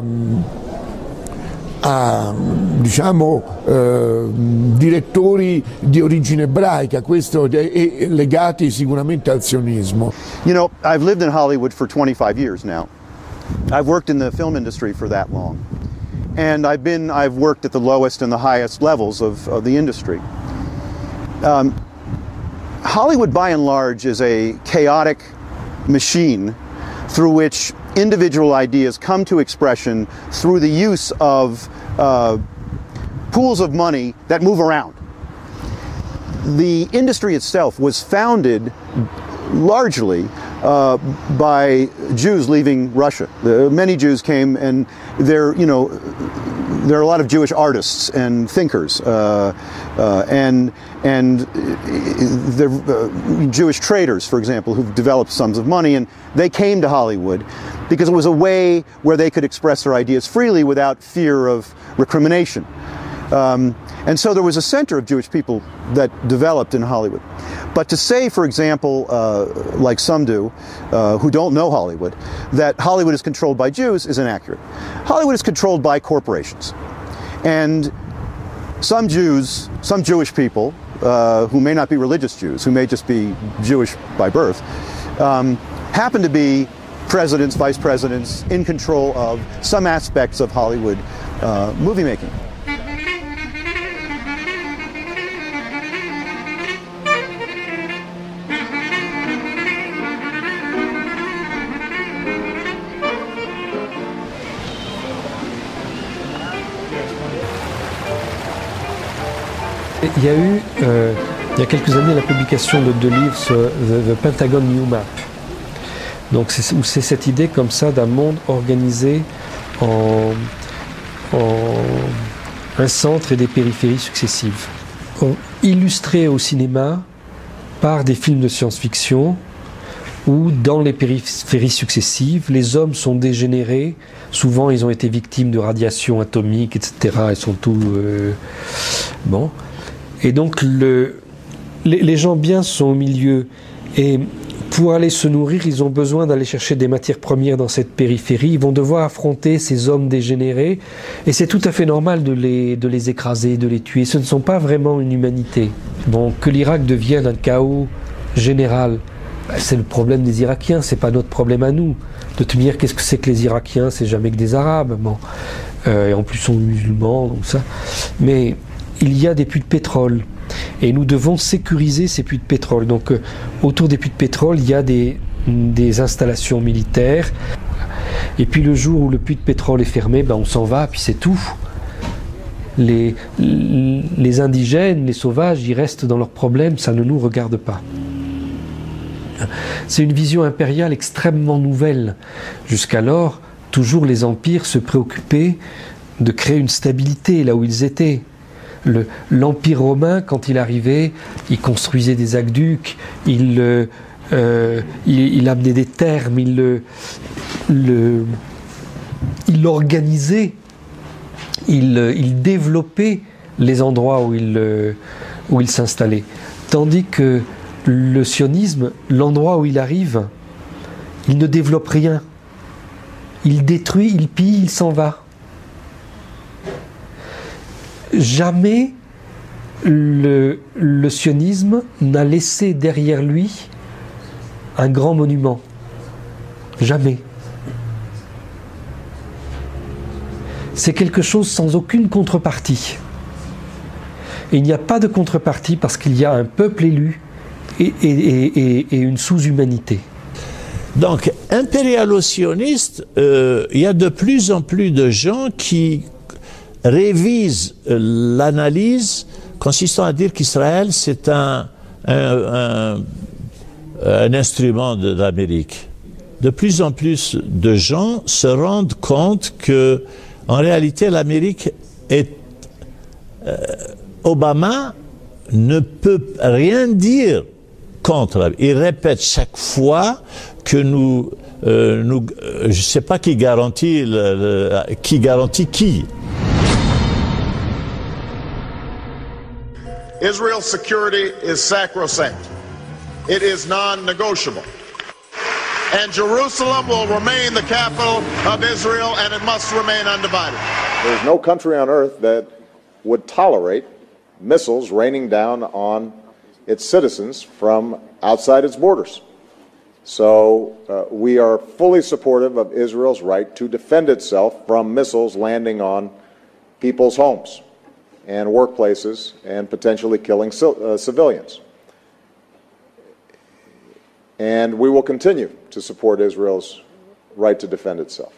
diciamo direttori di origine ebraica, questo e legati sicuramente al sionismo. You know, I've lived in Hollywood for 25 years now. I've worked in the film industry for that long. And I've worked at the lowest and the highest levels of the industry. Hollywood by and large is a chaotic machine through which individual ideas come to expression through the use of pools of money that move around. The industry itself was founded largely by Jews leaving Russia. Many Jews came, and there are a lot of Jewish artists and thinkers, and Jewish traders, for example, who've developed sums of money, and they came to Hollywood because it was a way where they could express their ideas freely without fear of recrimination. And so there was a center of Jewish people that developed in Hollywood. But to say, for example, like some do, who don't know Hollywood, that Hollywood is controlled by Jews is inaccurate. Hollywood is controlled by corporations. And some Jews, some Jewish people, who may not be religious Jews, who may just be Jewish by birth, happen to be presidents, vice presidents, in control of some aspects of Hollywood movie making. Il y a eu, il y a quelques années, la publication de deux livres sur The Pentagon New Map. Donc c'est cette idée comme ça d'un monde organisé en un centre et des périphéries successives. Illustré au cinéma par des films de science-fiction où dans les périphéries successives, les hommes sont dégénérés. Souvent, ils ont été victimes de radiation atomique, etc. Ils sont tous... bon. Et donc, les gens bien sont au milieu. Et pour aller se nourrir, ils ont besoin d'aller chercher des matières premières dans cette périphérie. Ils vont devoir affronter ces hommes dégénérés. Et c'est tout à fait normal de les écraser, de les tuer. Ce ne sont pas vraiment une humanité. Bon, que l'Irak devienne un chaos général, c'est le problème des Irakiens, c'est pas notre problème à nous. De te dire qu'est-ce que c'est que les Irakiens, c'est jamais que des Arabes. Bon. Et en plus, sont musulmans, donc ça. Mais il y a des puits de pétrole. Et nous devons sécuriser ces puits de pétrole. Donc, autour des puits de pétrole, il y a des installations militaires. Et puis, le jour où le puits de pétrole est fermé, ben, on s'en va, puis c'est tout. Les indigènes, les sauvages, ils restent dans leurs problèmes, ça ne nous regarde pas. C'est une vision impériale extrêmement nouvelle. Jusqu'alors, toujours les empires se préoccupaient de créer une stabilité là où ils étaient. L'Empire romain, quand il arrivait, il construisait des aqueducs, il amenait des thermes, il organisait, il développait les endroits où il s'installait. Tandis que le sionisme, l'endroit où il arrive, il ne développe rien. Il détruit, il pille, il s'en va. Jamais le sionisme n'a laissé derrière lui un grand monument. Jamais. C'est quelque chose sans aucune contrepartie. Et il n'y a pas de contrepartie parce qu'il y a un peuple élu et une sous-humanité. Donc, impérialo-sioniste, il y a de plus en plus de gens qui révisent l'analyse consistant à dire qu'Israël, c'est un instrument de l'Amérique. De plus en plus de gens se rendent compte que, en réalité, l'Amérique est... Obama ne peut rien dire contre. Il répète chaque fois que je ne sais pas qui garantit qui. Israel's security is sacrosanct. It is non-negotiable. And Jerusalem will remain the capital of Israel, and it must remain undivided. There's no country on earth that would tolerate missiles raining down on its citizens from outside its borders. So we are fully supportive of Israel's right to defend itself from missiles landing on people's homes and workplaces and potentially killing civilians. And we will continue to support Israel's right to defend itself.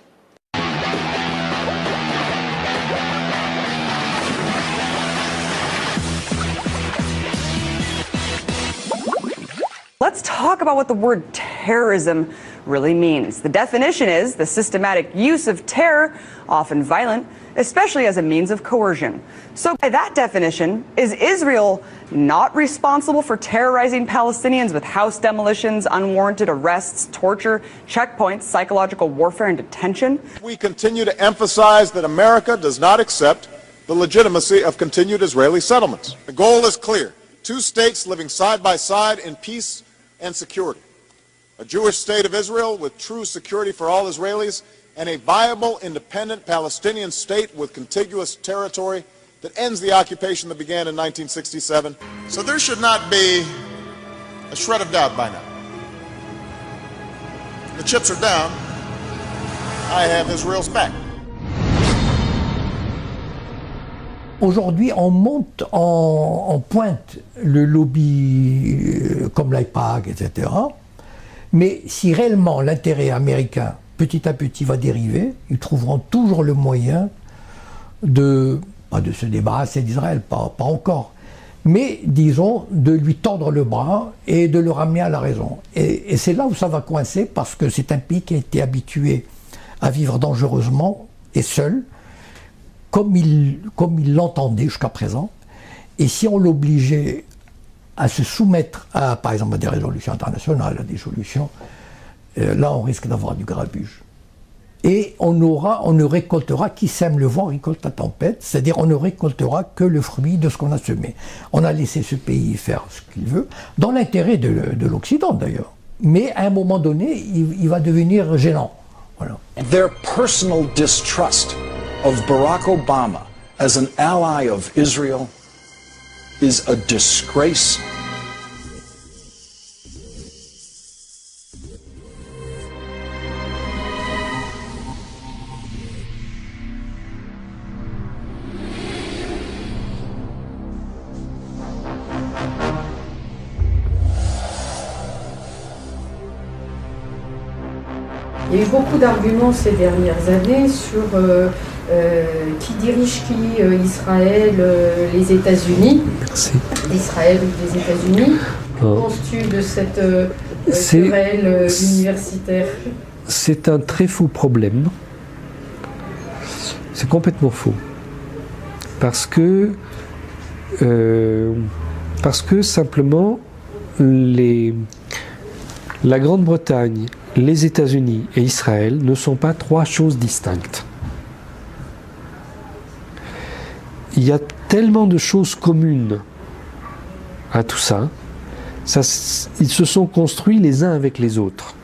Let's talk about what the word terrorism really means. The definition is the systematic use of terror, often violent, especially as a means of coercion. So by that definition, is Israel not responsible for terrorizing Palestinians with house demolitions, unwarranted arrests, torture, checkpoints, psychological warfare, and detention? We continue to emphasize that America does not accept the legitimacy of continued Israeli settlements. The goal is clear. Two states living side by side in peace and security. A Jewish state of Israel with true security for all Israelis, and a viable, independent Palestinian state with contiguous territory that ends the occupation that began in 1967. So there should not be a shred of doubt by now. The chips are down. I have Israel's back. Aujourd'hui, on monte en pointe le lobby comme l'IPAC, etc. Mais si réellement l'intérêt américain, petit à petit, va dériver, ils trouveront toujours le moyen pas de se débarrasser d'Israël, pas encore, mais disons de lui tordre le bras et de le ramener à la raison. Et c'est là où ça va coincer, parce que c'est un pays qui a été habitué à vivre dangereusement et seul, comme il l'entendait jusqu'à présent. Et si on l'obligeait à se soumettre à, par exemple, à des résolutions internationales, à des solutions, là on risque d'avoir du grabuge. Et on ne récoltera, qui sème le vent récolte la tempête, c'est-à-dire on ne récoltera que le fruit de ce qu'on a semé. On a laissé ce pays faire ce qu'il veut, dans l'intérêt de l'Occident d'ailleurs. Mais à un moment donné, il va devenir gênant. Voilà. Their personal distrust of Barack Obama as an ally of Israel is a disgrace. Il y a eu beaucoup d'arguments ces dernières années sur qui dirige qui, Israël, les États-Unis. Israël ou les États-Unis. Que penses-tu de cette querelle universitaire? C'est un très faux problème. C'est complètement faux. Parce que simplement la Grande-Bretagne, les États-Unis et Israël ne sont pas trois choses distinctes. Il y a tellement de choses communes à tout ça, ils se sont construits les uns avec les autres.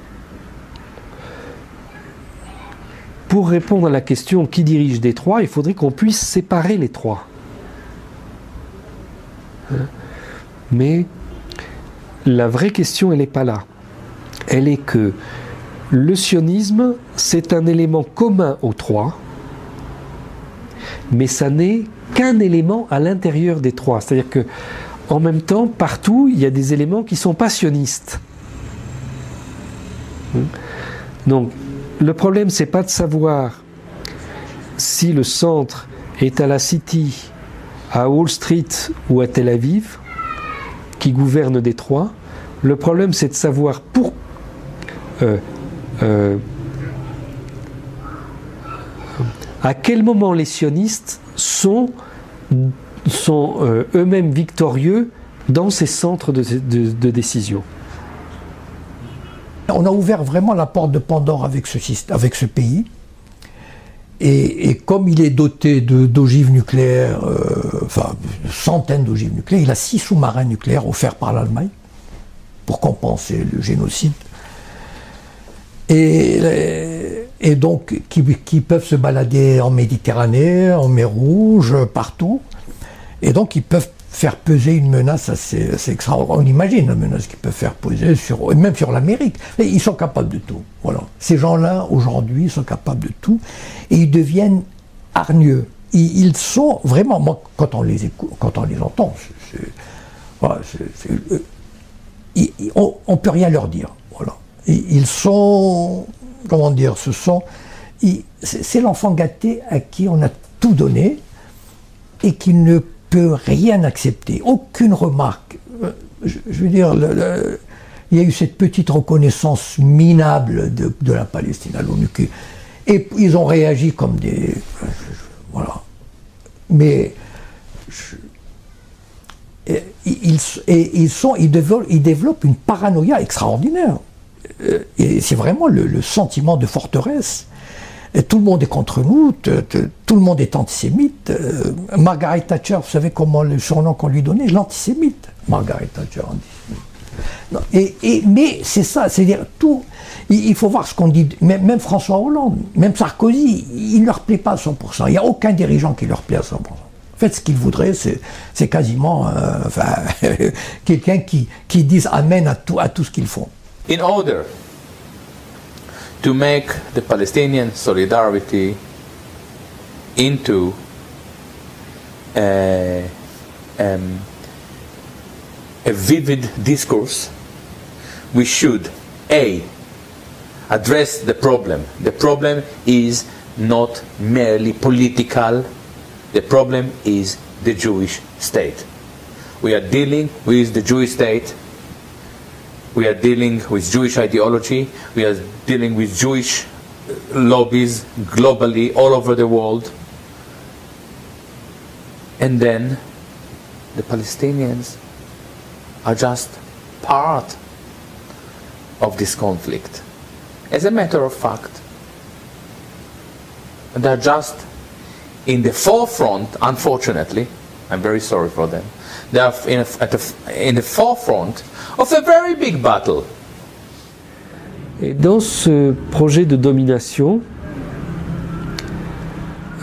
Pour répondre à la question qui dirige des trois, il faudrait qu'on puisse séparer les trois. Mais la vraie question, elle n'est pas là. Elle est que le sionisme, c'est un élément commun aux trois, mais ça n'est qu'un élément à l'intérieur des trois. C'est-à-dire que, en même temps, partout, il y a des éléments qui ne sont pas sionistes. Donc, le problème, c'est pas de savoir si le centre est à la City, à Wall Street ou à Tel Aviv, qui gouverne Détroit. Le problème, c'est de savoir à quel moment les sionistes sont eux-mêmes victorieux dans ces centres de décision. On a ouvert vraiment la porte de Pandore avec ce pays. Et comme il est doté d'ogives nucléaires, enfin centaines d'ogives nucléaires, il a 6 sous-marins nucléaires offerts par l'Allemagne pour compenser le génocide. Et donc qui peuvent se balader en Méditerranée, en mer Rouge, partout. Et donc ils peuvent faire peser une menace assez extraordinaire. On imagine la menace qu'ils peuvent faire peser même sur l'Amérique. Ils sont capables de tout. Voilà. Ces gens-là, aujourd'hui, sont capables de tout. Et ils deviennent hargneux. Ils sont vraiment, moi, quand on les écoute, quand on les entend, on ne peut rien leur dire. Voilà. Ils sont, comment dire, c'est l'enfant gâté à qui on a tout donné et qui ne peut rien accepter, aucune remarque. Je veux dire, il y a eu cette petite reconnaissance minable de la Palestine à l'ONU, et ils ont réagi comme des... Voilà. Mais... Ils développent une paranoïa extraordinaire. Et c'est vraiment le sentiment de forteresse. Et tout le monde est contre nous, tout le monde est antisémite. Margaret Thatcher, vous savez comment le surnom qu'on lui donnait, l'antisémite. Margaret Thatcher, antisémite. Mais c'est ça, c'est-à-dire tout. Il faut voir ce qu'on dit, même François Hollande, même Sarkozy, il ne leur plaît pas à 100%. Il n'y a aucun dirigeant qui leur plaît à 100%. En fait, ce qu'ils voudraient, c'est quasiment quelqu'un qui dise amen à tout ce qu'ils font. In order to make the Palestinian solidarity into a vivid discourse, we should address the problem. The problem is not merely political, the problem is the Jewish state. We are dealing with the Jewish state. We are dealing with Jewish ideology, we are dealing with Jewish lobbies globally, all over the world. And then the Palestinians are just part of this conflict. As a matter of fact, they're just in the forefront, unfortunately, I'm very sorry for them, they are in the forefront of a very big battle. Et dans ce projet de domination,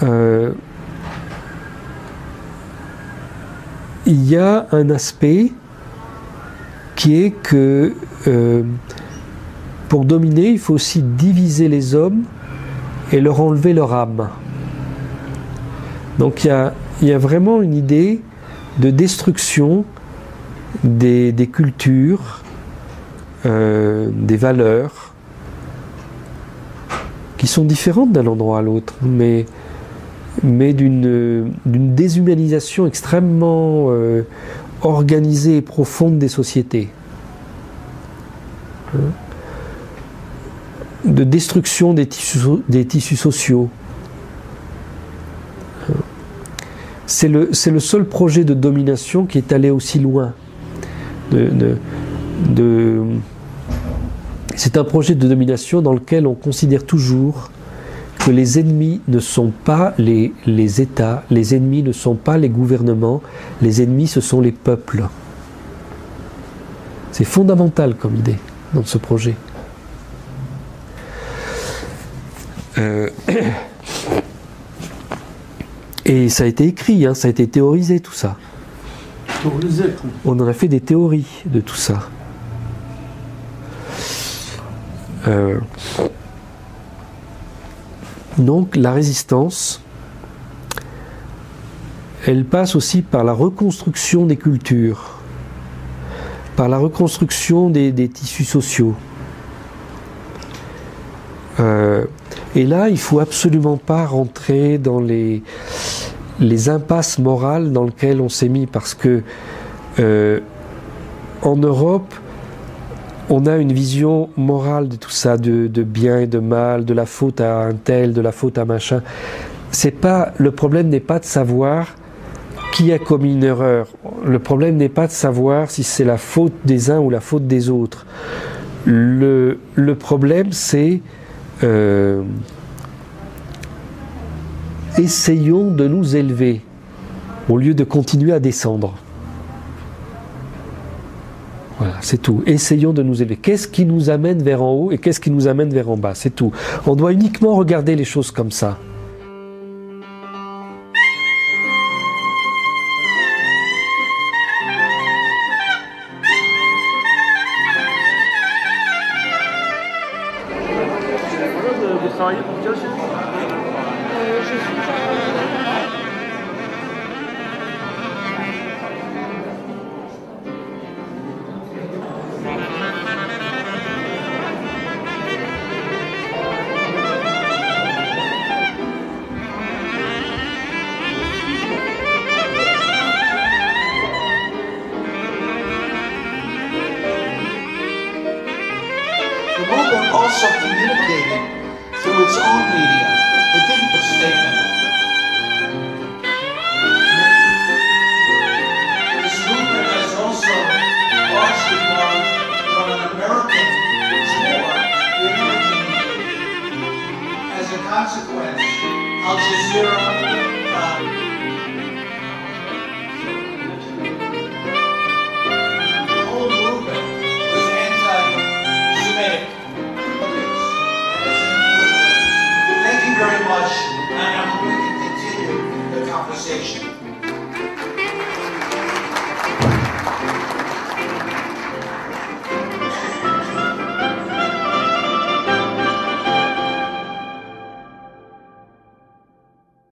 il y a un aspect qui est que pour dominer, il faut aussi diviser les hommes et leur enlever leur âme. Donc il y a vraiment une idée de destruction des cultures, des valeurs qui sont différentes d'un endroit à l'autre, mais d'une déshumanisation extrêmement organisée et profonde des sociétés. De destruction des tissus sociaux. C'est le seul projet de domination qui est allé aussi loin. C'est un projet de domination dans lequel on considère toujours que les ennemis ne sont pas les États, les ennemis ne sont pas les gouvernements, les ennemis ce sont les peuples. C'est fondamental comme idée dans ce projet. Et ça a été écrit, hein, ça a été théorisé tout ça. On en a fait des théories de tout ça. Donc la résistance, elle passe aussi par la reconstruction des cultures, par la reconstruction des tissus sociaux. Et là, il ne faut absolument pas rentrer dans les impasses morales dans lesquelles on s'est mis, parce que en Europe, on a une vision morale de tout ça, de bien et de mal, de la faute à un tel, de la faute à machin. Le problème n'est pas de savoir qui a commis une erreur. Le problème n'est pas de savoir si c'est la faute des uns ou la faute des autres. Le problème, c'est essayons de nous élever au lieu de continuer à descendre. Voilà, c'est tout. Essayons de nous élever. Qu'est-ce qui nous amène vers en haut et qu'est-ce qui nous amène vers en bas? C'est tout. On doit uniquement regarder les choses comme ça. Also communicated through its own media. It didn't mistake it. This movement has also largely gone from an American tour to American. As a consequence, Al Jazeera